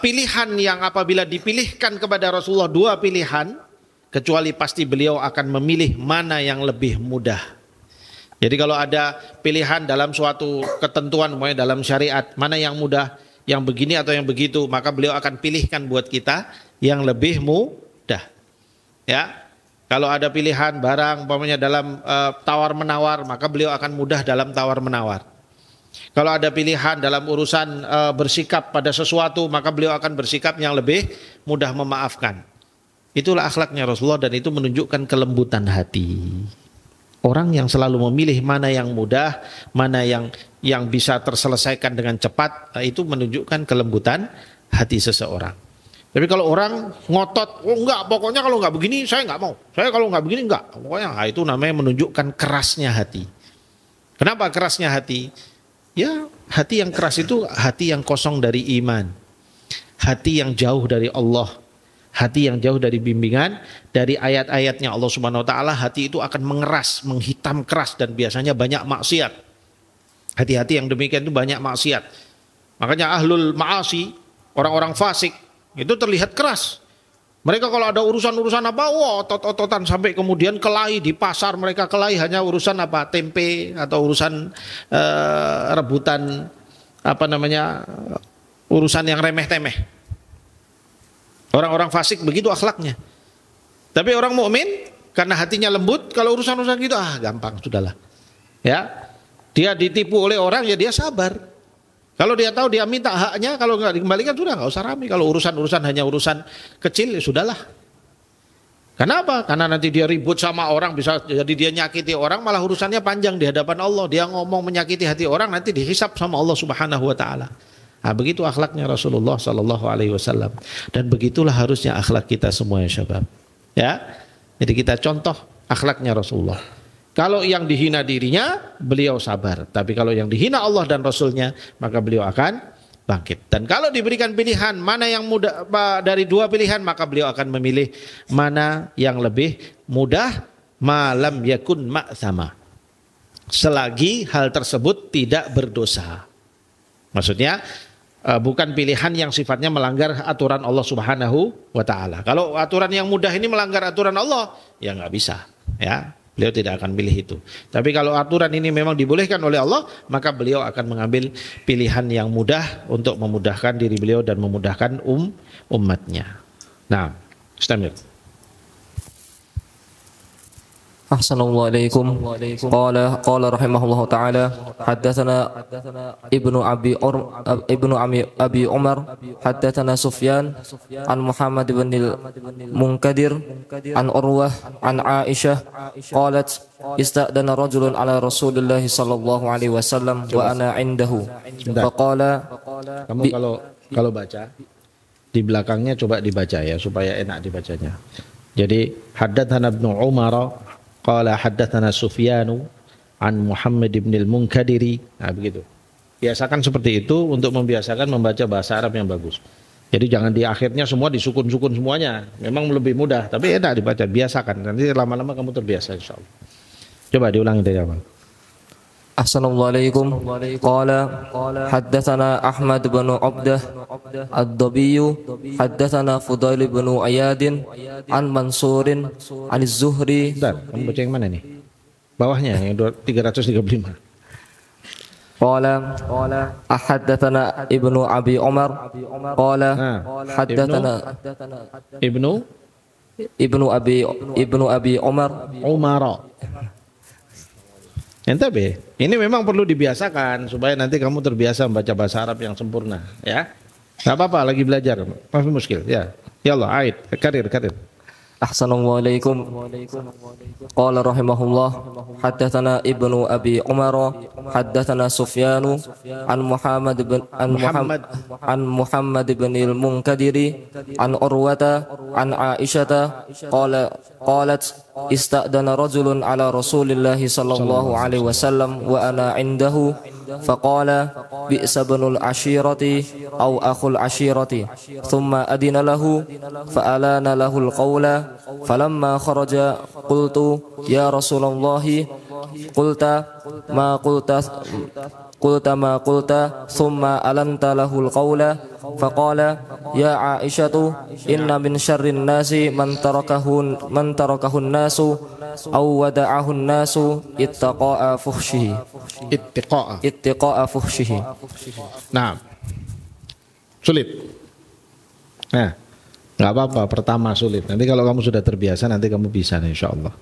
A: pilihan yang apabila dipilihkan kepada Rasulullah dua pilihan, kecuali pasti beliau akan memilih mana yang lebih mudah. Jadi kalau ada pilihan dalam suatu ketentuan, dalam syariat, mana yang mudah, yang begini atau yang begitu, maka beliau akan pilihkan buat kita yang lebih mudah. Ya, kalau ada pilihan barang, umpamanya dalam tawar menawar, maka beliau akan mudah dalam tawar menawar. Kalau ada pilihan dalam urusan bersikap pada sesuatu, maka beliau akan bersikap yang lebih mudah memaafkan. Itulah akhlaknya Rasulullah, dan itu menunjukkan kelembutan hati. Orang yang selalu memilih mana yang mudah, mana yang bisa terselesaikan dengan cepat, itu menunjukkan kelembutan hati seseorang. Tapi kalau orang ngotot, oh enggak, pokoknya kalau enggak begini saya enggak mau. Saya kalau enggak begini enggak. Pokoknya itu namanya menunjukkan kerasnya hati. Kenapa kerasnya hati? Ya, hati yang keras itu hati yang kosong dari iman. Hati yang jauh dari Allah. Hati yang jauh dari bimbingan, dari ayat-ayatnya Allah Subhanahu wa taala, hati itu akan mengeras, menghitam keras, dan biasanya banyak maksiat. Hati-hati yang demikian itu banyak maksiat. Makanya ahlul ma'asi, orang-orang fasik, itu terlihat keras. Mereka kalau ada urusan-urusan apa, wah otot-ototan, sampai kemudian kelahi di pasar, mereka kelahi hanya urusan apa, tempe atau urusan rebutan urusan yang remeh-temeh. Orang-orang fasik begitu akhlaknya. Tapi orang mukmin karena hatinya lembut, kalau urusan-urusan gitu gampang, sudahlah. Ya, dia ditipu oleh orang, ya dia sabar. Kalau dia tahu dia minta haknya, kalau nggak dikembalikan sudah nggak usah rame. Kalau urusan-urusan hanya urusan kecil, ya sudahlah. Kenapa? Karena nanti dia ribut sama orang, bisa jadi dia nyakiti orang, malah urusannya panjang di hadapan Allah. Dia ngomong menyakiti hati orang, nanti dihisap sama Allah Subhanahu wa taala. Nah, begitu akhlaknya Rasulullah sallallahu alaihi wasallam. Dan begitulah harusnya akhlak kita semua, ya syabab. Ya. Jadi kita contoh akhlaknya Rasulullah. Kalau yang dihina dirinya, beliau sabar. Tapi kalau yang dihina Allah dan Rasulnya, maka beliau akan bangkit. Dan kalau diberikan pilihan mana yang mudah dari dua pilihan, maka beliau akan memilih mana yang lebih mudah, malam yakun ma'thama, selagi hal tersebut tidak berdosa. Maksudnya bukan pilihan yang sifatnya melanggar aturan Allah Subhanahu wa taala. Kalau aturan yang mudah ini melanggar aturan Allah, ya nggak bisa, ya. Beliau tidak akan pilih itu. Tapi kalau aturan ini memang dibolehkan oleh Allah, maka beliau akan mengambil pilihan yang mudah untuk memudahkan diri beliau dan memudahkan umatnya. Nah, istamir.
B: Ahsanallahu alaikum. Qala rahimahullahu taala haddatsana Ibnu Abi Umar haddatsana Sufyan an Muhammad bin al-Munkadir an Urwah an Aisyah qalat ista'dana rajulun ala Rasulillah sallallahu alaihi wasallam wa ana indahu faqala.
A: Kamu kalau baca di belakangnya coba dibaca ya supaya enak dibacanya. Jadi haddatsana Ibnu Umar qala haddatsana Sufyanu an Muhammad ibn al-Munkadiri. Nah, begitu. Biasakan seperti itu untuk membiasakan membaca bahasa Arab yang bagus. Jadi jangan di akhirnya semua disukun-sukun semuanya. Memang lebih mudah, tapi enak dibaca. Biasakan. Nanti lama-lama kamu terbiasa insyaallah. Coba diulangi dari awal.
B: Assalamualaikum. Qala haddatsana Ahmad bin Abdah ad-Dabiy haddatsana Fudail bin Ayadin an Mansurin an Az-Zuhri.
A: Bentar, kamu baca yang mana nih? Bawahnya yang 335.
B: Qala haddatsana Ibnu Abi Umar qala haddatsana Ibnu Abi Umar.
A: Ente ini memang perlu dibiasakan supaya nanti kamu terbiasa membaca bahasa Arab yang sempurna, ya. Gak apa-apa, lagi belajar, maaf muskil, ya. Ya Allah, ait, karir.
B: Assalamualaikum. Qala rahimahullah haddatsana Ibnu Abi Umar haddatsana Sufyanu an Muhammad bin al-Munkadiri an Urwata an Aisyata qalat ista'dana rajulun ala Rasulillah sallallahu alaihi wasallam wa ana indahu faqala bi'sa ibnul ashirati aw akhul ashirati thumma adina lahu fa'alana lahu al-qawla falamma kharaja qultu ya Rasulullah qulta قلت ما قلت ثم ألنت له القول فقال يا عائشة إن من شر الناس من تركه الناس أو ودعه الناس اتقاء فحشه.
A: Nah, sulit. Nah, nggak apa-apa. Pertama sulit. Nanti kalau kamu sudah terbiasa, nanti kamu bisa, insya Allah.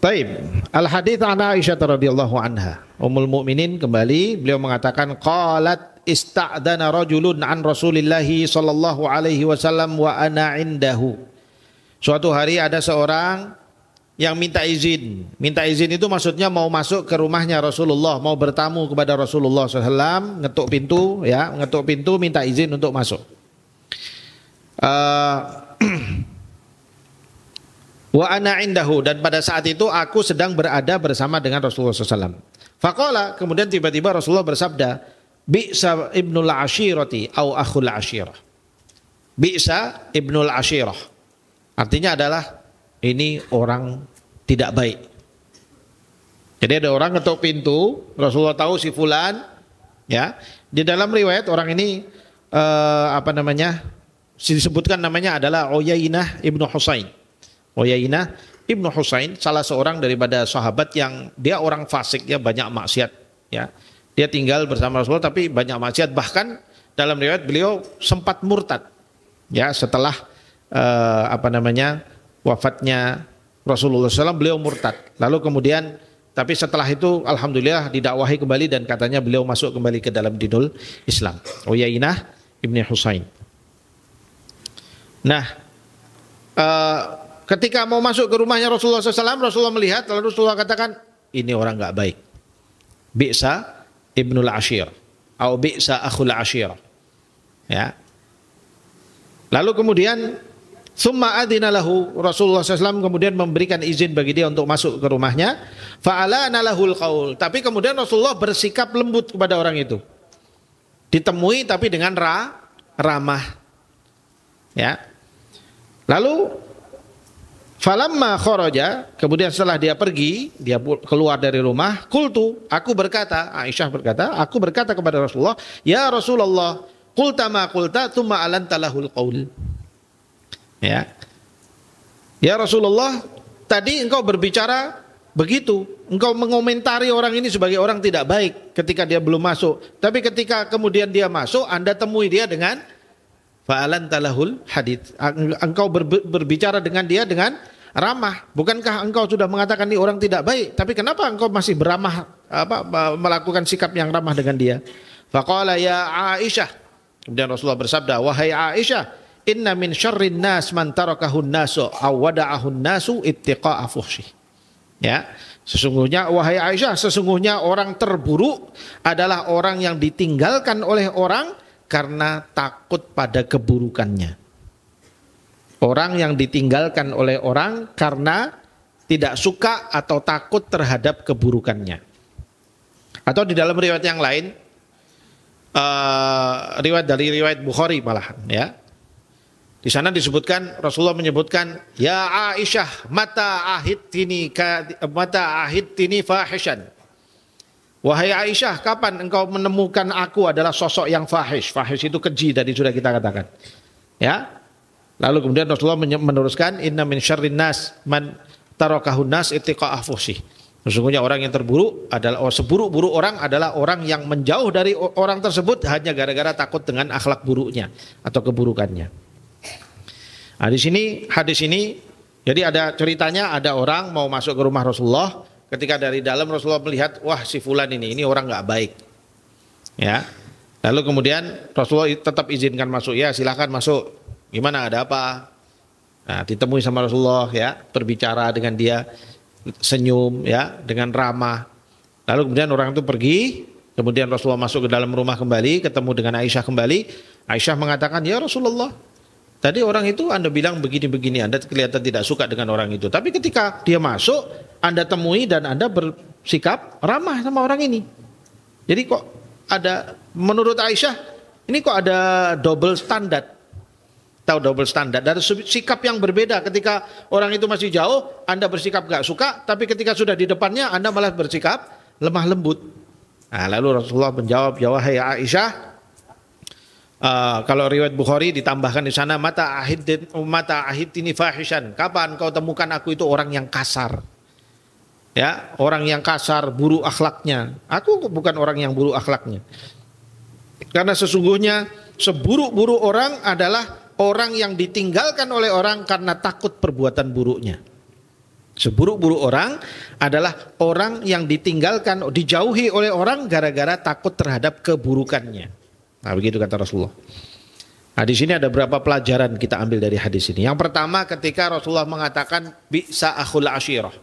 A: Taib. Al hadits an Aisyah radhiyallahu anha. Ummul Mukminin kembali, beliau mengatakan qalat ista'dana rajulun an Rasulillah sallallahu alaihi wasallam wa ana indahu. Suatu hari ada seorang yang minta izin. Minta izin itu maksudnya mau masuk ke rumahnya Rasulullah, mau bertamu kepada Rasulullah SAW, ngetuk pintu, minta izin untuk masuk. Wa ana indahu, dan pada saat itu aku sedang berada bersama dengan Rasulullah SAW. Faqala, kemudian tiba-tiba Rasulullah bersabda, bi'sa ibnul ashirati au akhul ashirah. Bi'sa ibnul ashirah, artinya adalah ini orang tidak baik. Jadi ada orang ngetuk pintu, Rasulullah tahu si fulan, ya. Di dalam riwayat orang ini disebutkan namanya adalah Uyainah ibnu Husain. Uyainah ibnu Husain, salah seorang daripada sahabat yang dia orang fasik, ya, banyak maksiat, ya. Dia tinggal bersama Rasulullah tapi banyak maksiat, bahkan dalam riwayat beliau sempat murtad, ya, setelah wafatnya Rasulullah SAW, beliau murtad. Lalu kemudian, tapi setelah itu alhamdulillah didakwahi kembali dan katanya beliau masuk kembali ke dalam dinul Islam. Uyainah ibnu Husain. Nah, ketika mau masuk ke rumahnya Rasulullah SAW, Rasulullah melihat, lalu Rasulullah katakan, ini orang nggak baik. Bi'sa ibnul ashir, atau bi'sa akhul ashir. Ya. Lalu kemudian, summa adina lahu, Rasulullah SAW kemudian memberikan izin bagi dia untuk masuk ke rumahnya. Fa'alana lahul qaul. Tapi kemudian Rasulullah bersikap lembut kepada orang itu. Ditemui tapi dengan ramah. Ya. Lalu falamma kharaja, kemudian setelah dia pergi, dia keluar dari rumah, qultu, aku berkata kepada Rasulullah, ya Rasulullah, qulta ma qulta tsumma alanta lahul qaul. Ya. Ya Rasulullah, tadi engkau berbicara begitu, engkau mengomentari orang ini sebagai orang tidak baik ketika dia belum masuk, tapi ketika kemudian dia masuk, Anda temui dia dengan fa'alanta lahul hadits. Engkau berbicara dengan dia dengan ramah. Bukankah engkau sudah mengatakan ini orang tidak baik, tapi kenapa engkau masih beramah, melakukan sikap yang ramah dengan dia? Faqala ya Aisyah. Kemudian Rasulullah bersabda, wahai Aisyah, inna min syarrin nas man tarakahun nasu aw wada'ahun nasu ittiqa'a fuhsyih. Ya, sesungguhnya wahai Aisyah, sesungguhnya orang terburuk adalah orang yang ditinggalkan oleh orang karena takut pada keburukannya. Orang yang ditinggalkan oleh orang karena tidak suka atau takut terhadap keburukannya. Atau di dalam riwayat yang lain, riwayat Bukhari malahan, ya. Di sana disebutkan, Rasulullah menyebutkan, ya Aisyah, mata ahidtini fahishan. Wahai Aisyah, kapan engkau menemukan aku adalah sosok yang fahish? Fahish itu keji, tadi sudah kita katakan. Ya. Lalu kemudian Rasulullah meneruskan, inna min syarrin nas man tarakahun nas ittiqa'a fuhsyih. Sesungguhnya orang yang terburuk adalah, seburuk-buruk orang adalah orang yang menjauh dari orang tersebut hanya gara-gara takut dengan akhlak buruknya atau keburukannya. Nah, di sini hadis ini, jadi ada ceritanya, ada orang mau masuk ke rumah Rasulullah. Ketika dari dalam Rasulullah melihat, wah si fulan ini orang nggak baik, ya. Lalu kemudian Rasulullah tetap izinkan masuk, ya silahkan masuk. Gimana, ada apa? Nah, ditemui sama Rasulullah, ya, berbicara dengan dia, senyum, ya, dengan ramah. Lalu kemudian orang itu pergi. Kemudian Rasulullah masuk ke dalam rumah kembali, ketemu dengan Aisyah kembali. Aisyah mengatakan, ya Rasulullah, tadi orang itu Anda bilang begini-begini, Anda kelihatan tidak suka dengan orang itu. Tapi ketika dia masuk, Anda temui dan Anda bersikap ramah sama orang ini. Jadi kok ada, menurut Aisyah, ini kok ada double standar. Tahu double standar, dari sikap yang berbeda. Ketika orang itu masih jauh, Anda bersikap gak suka, tapi ketika sudah di depannya, Anda malah bersikap lemah lembut. Nah, lalu Rasulullah menjawab, "Ya wahai Aisyah, kalau riwayat Bukhari ditambahkan di sana, mata ahidini fahishan. Kapan kau temukan aku itu orang yang kasar? Ya, orang yang kasar, buruk akhlaknya. Aku bukan orang yang buruk akhlaknya. Karena sesungguhnya seburuk-buruk orang adalah orang yang ditinggalkan oleh orang karena takut perbuatan buruknya. Seburuk-buruk orang adalah orang yang ditinggalkan, dijauhi oleh orang gara-gara takut terhadap keburukannya." Nah, begitu kata Rasulullah. Nah, di sini ada beberapa pelajaran kita ambil dari hadis ini. Yang pertama, ketika Rasulullah mengatakan bi'sa akhul ashirah.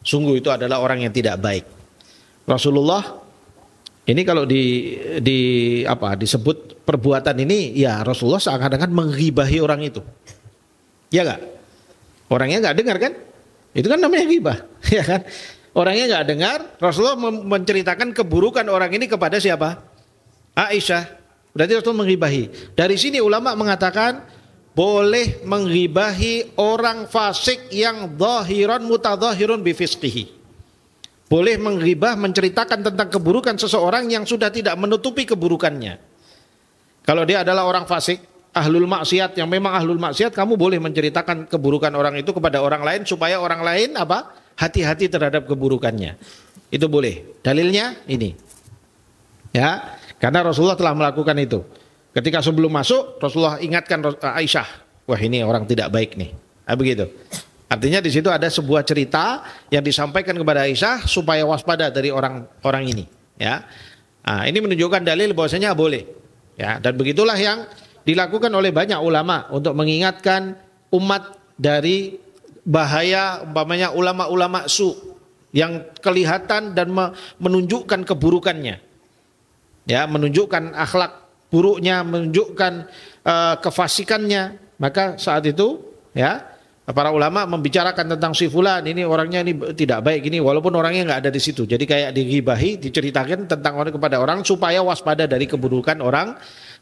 A: Sungguh itu adalah orang yang tidak baik. Rasulullah ini kalau disebut perbuatan ini, ya Rasulullah seakan-akan menghibahi orang itu. Ya enggak? Orangnya enggak dengar kan? Itu kan namanya ghibah, ya kan? Orangnya enggak dengar, Rasulullah menceritakan keburukan orang ini kepada siapa? Aisyah. Berarti Rasulullah menghibahi. Dari sini ulama mengatakan boleh menghibahi orang fasik yang zahiran mutadzahirun bifisqihi. Boleh menghibah, menceritakan tentang keburukan seseorang yang sudah tidak menutupi keburukannya. Kalau dia adalah orang fasik, ahlul maksiat, yang memang ahlul maksiat, kamu boleh menceritakan keburukan orang itu kepada orang lain supaya orang lain hati-hati terhadap keburukannya. Itu boleh. Dalilnya ini. Ya, karena Rasulullah telah melakukan itu. Ketika sebelum masuk, Rasulullah ingatkan Aisyah, wah ini orang tidak baik nih. Nah, begitu. Artinya di situ ada sebuah cerita yang disampaikan kepada Aisyah supaya waspada dari orang ini. Ya, nah, ini menunjukkan dalil bahwasanya boleh. Ya, dan begitulah yang dilakukan oleh banyak ulama untuk mengingatkan umat dari bahaya umpamanya ulama-ulama su yang kelihatan dan menunjukkan keburukannya. Ya, menunjukkan akhlak buruknya, menunjukkan kefasikannya, maka saat itu ya para ulama membicarakan tentang si fulan ini orangnya ini tidak baik ini walaupun orangnya nggak ada di situ. Jadi kayak dighibahi, diceritakan tentang orang kepada orang supaya waspada dari keburukan orang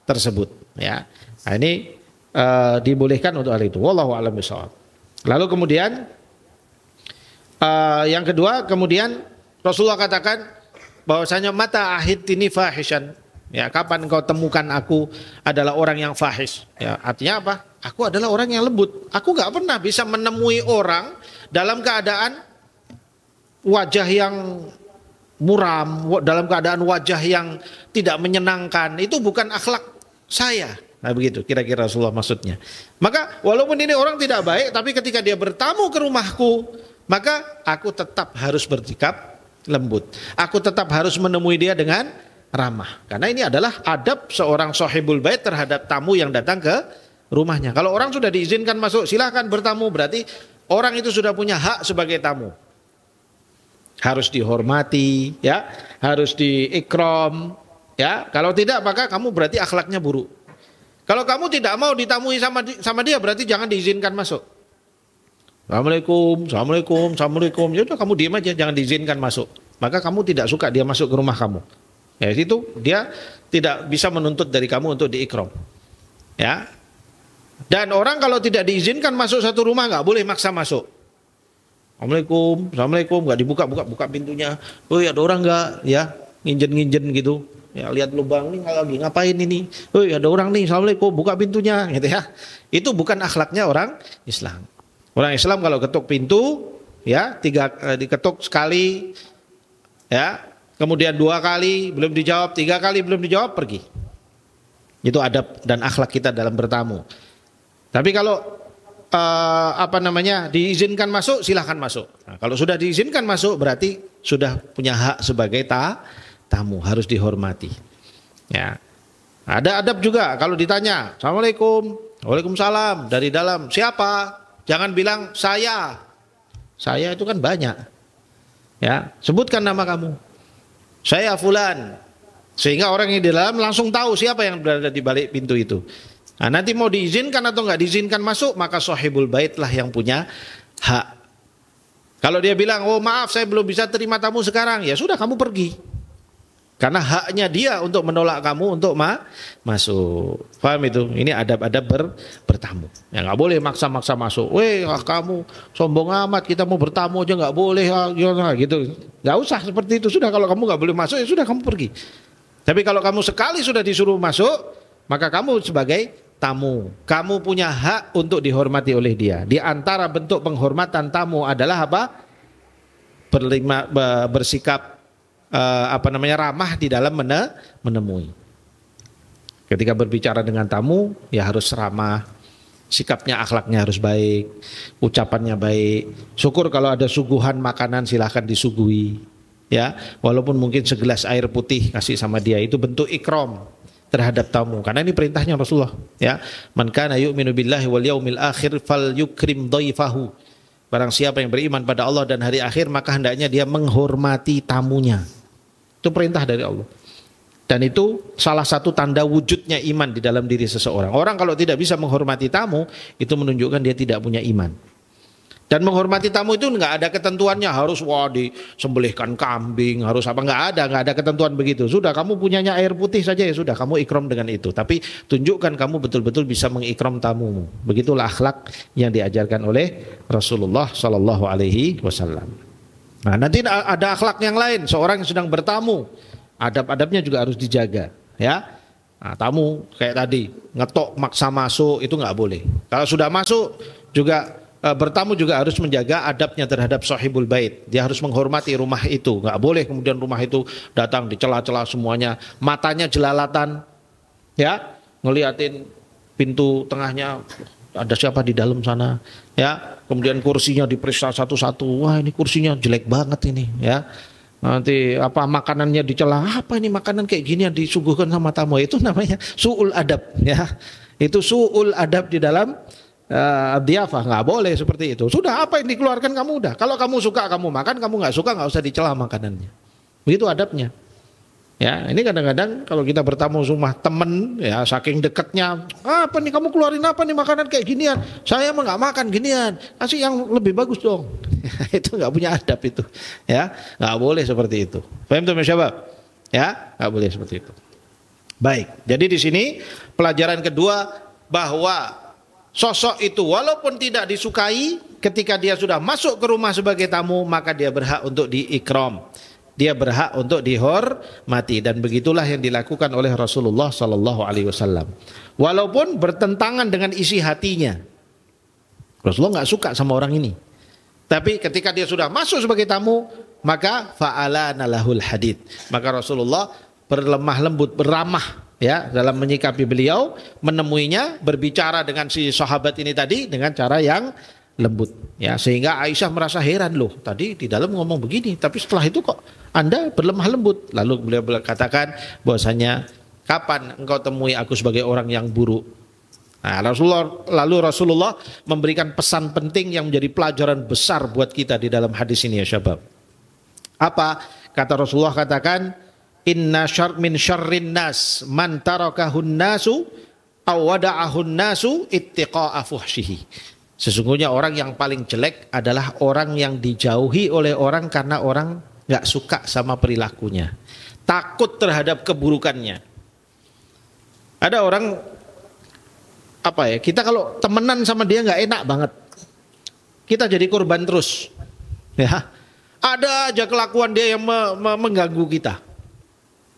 A: tersebut. Ya, nah, ini dibolehkan untuk hal itu. Wallahu a'lam bishawab. Lalu kemudian yang kedua, kemudian Rasulullah katakan bahwasanya mata ahidtini fahishan. Ya, kapan engkau temukan aku adalah orang yang fahish. Ya, artinya apa? Aku adalah orang yang lembut. Aku gak pernah bisa menemui orang dalam keadaan wajah yang muram, dalam keadaan wajah yang tidak menyenangkan. Itu bukan akhlak saya. Nah, begitu kira-kira Rasulullah maksudnya. Maka walaupun ini orang tidak baik, tapi ketika dia bertamu ke rumahku, maka aku tetap harus bersikap lembut. Aku tetap harus menemui dia dengan ramah. Karena ini adalah adab seorang sahibul bait terhadap tamu yang datang ke rumahnya. Kalau orang sudah diizinkan masuk, silahkan bertamu. Berarti orang itu sudah punya hak sebagai tamu. Harus dihormati, ya, harus diikram, ya. Kalau tidak, maka kamu berarti akhlaknya buruk. Kalau kamu tidak mau ditamui sama dia, berarti jangan diizinkan masuk. Assalamualaikum, assalamualaikum, assalamualaikum. Ya udah kamu diam aja, jangan diizinkan masuk. Maka kamu tidak suka dia masuk ke rumah kamu. Ya, itu dia tidak bisa menuntut dari kamu untuk diikram. Ya. Dan orang kalau tidak diizinkan masuk satu rumah nggak boleh maksa masuk. Assalamualaikum, assalamualaikum, nggak buka pintunya. Oh, ada orang nggak? Ya, nginjen gitu. Ya, lihat lubang nih lagi ngapain ini? Oh, ada orang nih, assalamualaikum, buka pintunya, gitu ya. Itu bukan akhlaknya orang Islam. Orang Islam kalau ketuk pintu, ya diketuk sekali, ya. Kemudian 2 kali belum dijawab, 3 kali belum dijawab, pergi. Itu adab dan akhlak kita dalam bertamu. Tapi kalau diizinkan masuk, silahkan masuk. Nah, kalau sudah diizinkan masuk, berarti sudah punya hak sebagai tamu, harus dihormati. Ya, ada adab juga. Kalau ditanya, assalamualaikum, waalaikumsalam, dari dalam siapa? Jangan bilang saya. Saya itu kan banyak. Ya, sebutkan nama kamu. Saya fulan, sehingga orang yang di dalam langsung tahu siapa yang berada di balik pintu itu. Nah, nanti mau diizinkan atau nggak diizinkan masuk, maka sahibul bait lah yang punya hak. Kalau dia bilang, oh maaf saya belum bisa terima tamu sekarang, ya sudah kamu pergi. Karena haknya dia untuk menolak kamu untuk masuk. Paham itu? Ini adab-adab bertamu. Ya nggak boleh maksa-maksa masuk. Weh, kamu sombong amat, kita mau bertamu aja nggak boleh, gitu. Nggak usah seperti itu. Sudah, kalau kamu nggak boleh masuk, ya sudah kamu pergi. Tapi kalau kamu sekali sudah disuruh masuk, maka kamu sebagai tamu. Kamu punya hak untuk dihormati oleh dia. Di antara bentuk penghormatan tamu adalah apa? Bersikap ramah di dalam menemui. Ketika berbicara dengan tamu, ya harus ramah, sikapnya, akhlaknya harus baik, ucapannya baik. Syukur kalau ada suguhan makanan silahkan disuguhi, ya, walaupun mungkin segelas air putih kasih sama dia, itu bentuk ikram terhadap tamu. Karena ini perintahnya Rasulullah, ya, man kana yu'minu billahi wal yaumil akhir falyukrim dhaifahu. Barang siapa yang beriman pada Allah dan hari akhir, maka hendaknya dia menghormati tamunya. Itu perintah dari Allah. Dan itu salah satu tanda wujudnya iman di dalam diri seseorang. Orang kalau tidak bisa menghormati tamu, itu menunjukkan dia tidak punya iman. Dan menghormati tamu itu nggak ada ketentuannya, harus disembelihkan kambing, harus apa, nggak ada ketentuan begitu. Sudah, kamu punyanya air putih saja, ya sudah, kamu ikram dengan itu. Tapi tunjukkan kamu betul-betul bisa mengikram tamumu. Begitulah akhlak yang diajarkan oleh Rasulullah Shallallahu Alaihi Wasallam. Nah, nanti ada akhlak yang lain, seorang yang sedang bertamu, adab-adabnya juga harus dijaga, ya. Nah, tamu kayak tadi ngetok maksa masuk itu nggak boleh. Kalau sudah masuk juga bertamu juga harus menjaga adabnya terhadap sahibul bait. Dia harus menghormati rumah itu, nggak boleh kemudian rumah itu datang dicela-cela semuanya, matanya jelalatan, ya, ngeliatin pintu tengahnya ada siapa di dalam sana, ya, kemudian kursinya diperiksa satu-satu, wah ini kursinya jelek banget ini, ya, nanti apa makanannya dicela, apa ini makanan kayak gini yang disuguhkan sama tamu, itu namanya su'ul adab, ya, itu su'ul adab di dalam dhiyafah, nggak boleh seperti itu. Sudah, apa yang dikeluarkan kamu udah, kalau kamu suka kamu makan, kamu nggak suka nggak usah dicela makanannya, begitu adabnya. Ya, ini kadang-kadang kalau kita bertamu rumah temen, ya, saking dekatnya, apa nih kamu keluarin apa nih makanan kayak ginian, saya emang nggak makan ginian, kasih yang lebih bagus dong. Itu nggak punya adab itu, ya, nggak boleh seperti itu. Paham tuh Mas Syabab? Ya, nggak boleh seperti itu. Baik, jadi di sini pelajaran kedua bahwa sosok itu walaupun tidak disukai, ketika dia sudah masuk ke rumah sebagai tamu, maka dia berhak untuk diikram. Dia berhak untuk dihormati, dan begitulah yang dilakukan oleh Rasulullah Sallallahu Alaihi Wasallam. Walaupun bertentangan dengan isi hatinya, Rasulullah nggak suka sama orang ini. Tapi ketika dia sudah masuk sebagai tamu, maka fa'alana lahul hadid. Maka Rasulullah berlemah lembut, beramah, ya, dalam menyikapi beliau, menemuinya, berbicara dengan si sahabat ini tadi dengan cara yang lembut, ya, sehingga Aisyah merasa heran, loh tadi di dalam ngomong begini, tapi setelah itu kok Anda berlemah lembut. Lalu beliau katakan bahwasanya, kapan engkau temui aku sebagai orang yang buruk? Nah, Rasulullah memberikan pesan penting yang menjadi pelajaran besar buat kita di dalam hadis ini, ya syabab. Apa kata Rasulullah? Katakan, inna min syarrin nas man tarakahun nasu aw wada'ahun nasu ittiqa'a fuhsyihi. Sesungguhnya orang yang paling jelek adalah orang yang dijauhi oleh orang karena orang gak suka sama perilakunya, takut terhadap keburukannya. Ada orang, apa ya, kita kalau temenan sama dia gak enak banget, kita jadi korban terus, ya. Ada aja kelakuan dia yang mengganggu kita,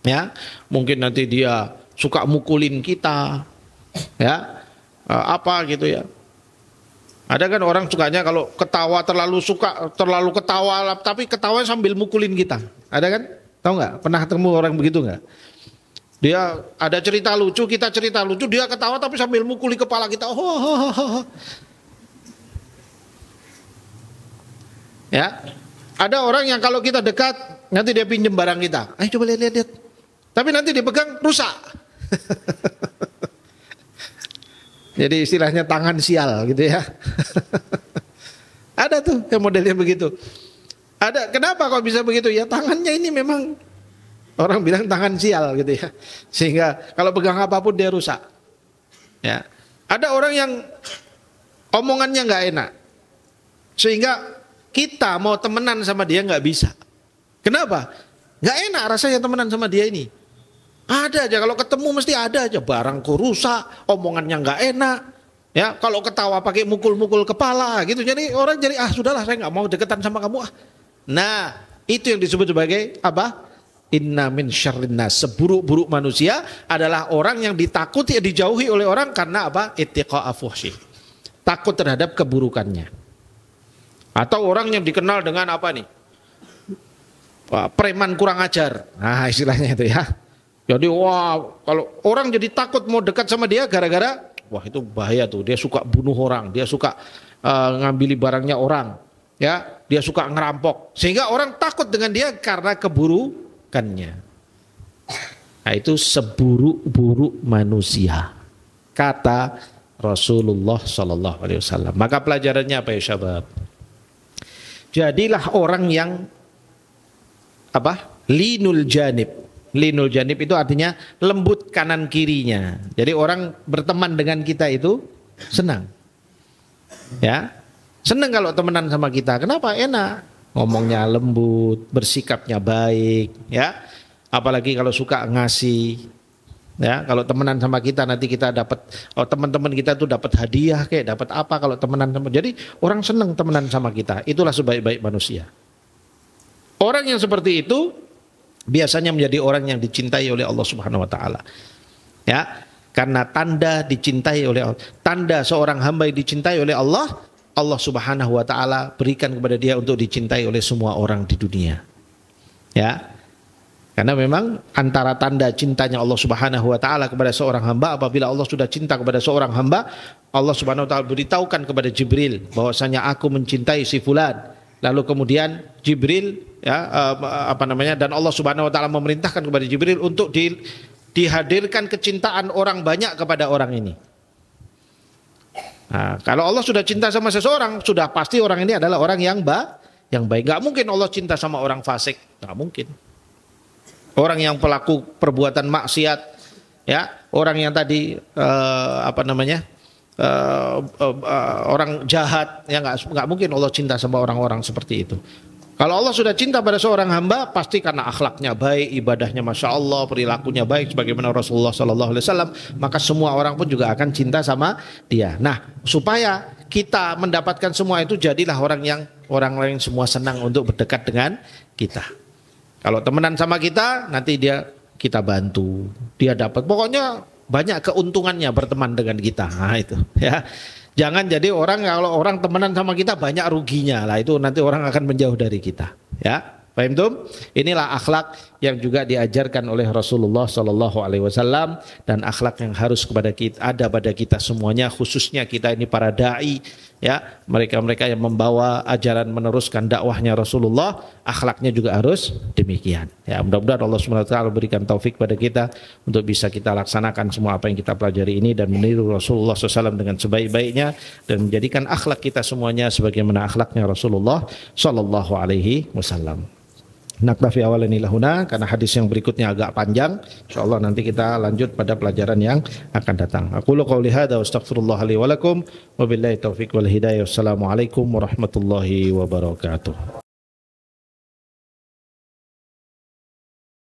A: ya. Mungkin nanti dia suka mukulin kita, ya, apa gitu ya. Ada kan orang sukanya kalau ketawa terlalu ketawa, tapi ketawa sambil mukulin kita. Ada kan? Tahu nggak? Pernah ketemu orang begitu nggak? Dia ada cerita lucu, kita cerita lucu, dia ketawa tapi sambil mukuli kepala kita. Ya, ada orang yang kalau kita dekat nanti dia pinjem barang kita. Ayo coba lihat. Tapi nanti dipegang rusak. Jadi istilahnya tangan sial gitu ya. Ada tuh yang modelnya begitu. Ada, kenapa kok bisa begitu? Ya tangannya ini memang orang bilang tangan sial gitu ya. Sehingga kalau pegang apapun dia rusak. Ya. Ada orang yang omongannya nggak enak, sehingga kita mau temenan sama dia nggak bisa. Kenapa? Nggak enak rasanya temenan sama dia ini. Ada aja, kalau ketemu mesti ada aja, barangku rusak, omongannya nggak enak. Ya, kalau ketawa pakai mukul-mukul kepala gitu. Jadi orang jadi sudahlah, saya nggak mau deketan sama kamu. Nah, itu yang disebut sebagai apa? Inna min syarrin nas, seburuk-buruk manusia adalah orang yang ditakuti, dijauhi oleh orang karena apa? Ittiqa'a fuhsyi. Takut terhadap keburukannya. Atau orang yang dikenal dengan apa nih? Preman kurang ajar. Nah, istilahnya itu ya. Jadi kalau orang jadi takut mau dekat sama dia gara-gara itu bahaya tuh. Dia suka bunuh orang, dia suka ngambili barangnya orang, ya, dia suka ngerampok. Sehingga orang takut dengan dia karena keburukannya. Nah, itu seburuk-buruk manusia, kata Rasulullah Sallallahu Alaihi Wasallam. Maka pelajarannya apa ya syabab? Jadilah orang yang linul janib. Linul janib itu artinya lembut kanan kirinya. Jadi orang berteman dengan kita itu senang. Ya. Senang kalau temenan sama kita. Kenapa? Enak. Ngomongnya lembut, bersikapnya baik, ya. Apalagi kalau suka ngasih. Ya, kalau temenan sama kita nanti kita dapat teman-teman kita tuh dapat hadiah kayak dapat apa kalau temenan sama. Jadi orang senang temenan sama kita. Itulah sebaik-baik manusia. Orang yang seperti itu biasanya menjadi orang yang dicintai oleh Allah Subhanahu wa taala. Ya, karena tanda dicintai oleh Allah, tanda seorang hamba yang dicintai oleh Allah, Allah Subhanahu wa taala berikan kepada dia untuk dicintai oleh semua orang di dunia. Ya. Karena memang antara tanda cintanya Allah Subhanahu wa taala kepada seorang hamba, apabila Allah sudah cinta kepada seorang hamba, Allah Subhanahu wa taala beritahukan kepada Jibril bahwasanya aku mencintai si fulan. Lalu kemudian Jibril dan Allah Subhanahu wa taala memerintahkan kepada Jibril untuk dihadirkan kecintaan orang banyak kepada orang ini. Nah, kalau Allah sudah cinta sama seseorang, sudah pasti orang ini adalah orang yang baik. Gak mungkin Allah cinta sama orang fasik, gak mungkin. Orang yang pelaku perbuatan maksiat, ya, orang yang tadi orang jahat, ya nggak mungkin Allah cinta sama orang-orang seperti itu. Kalau Allah sudah cinta pada seorang hamba, pasti karena akhlaknya baik, ibadahnya masya Allah, perilakunya baik, sebagaimana Rasulullah Sallallahu Alaihi Wasallam, maka semua orang pun juga akan cinta sama dia. Nah, supaya kita mendapatkan semua itu, jadilah orang lain semua senang untuk berdekat dengan kita. Kalau temenan sama kita, nanti kita bantu, dia dapat. Pokoknya banyak keuntungannya berteman dengan kita. Nah, itu ya. Jangan jadi kalau orang temenan sama kita banyak ruginya. Lah itu nanti orang akan menjauh dari kita, ya. Paham tuh? Inilah akhlak yang juga diajarkan oleh Rasulullah Sallallahu Alaihi Wasallam, dan akhlak yang harus ada pada kita semuanya, khususnya kita ini para dai, ya, mereka-mereka yang membawa ajaran meneruskan dakwahnya Rasulullah, akhlaknya juga harus demikian. Ya, mudah-mudahan Allah Subhanahu wa taala berikan taufik pada kita untuk bisa kita laksanakan semua apa yang kita pelajari ini dan meniru Rasulullah SAW dengan sebaik-baiknya, dan menjadikan akhlak kita semuanya sebagaimana akhlaknya Rasulullah Sallallahu Alaihi Wasallam. Naktafi awalan ila huna, karena hadis yang berikutnya agak panjang. Insyaallah nanti kita lanjut pada pelajaran yang akan datang. Aqulu qouli hadza wa astaghfirullah li wa lakum wa billahi taufiq wal hidayah. Wassalamualaikum warahmatullahi wabarakatuh.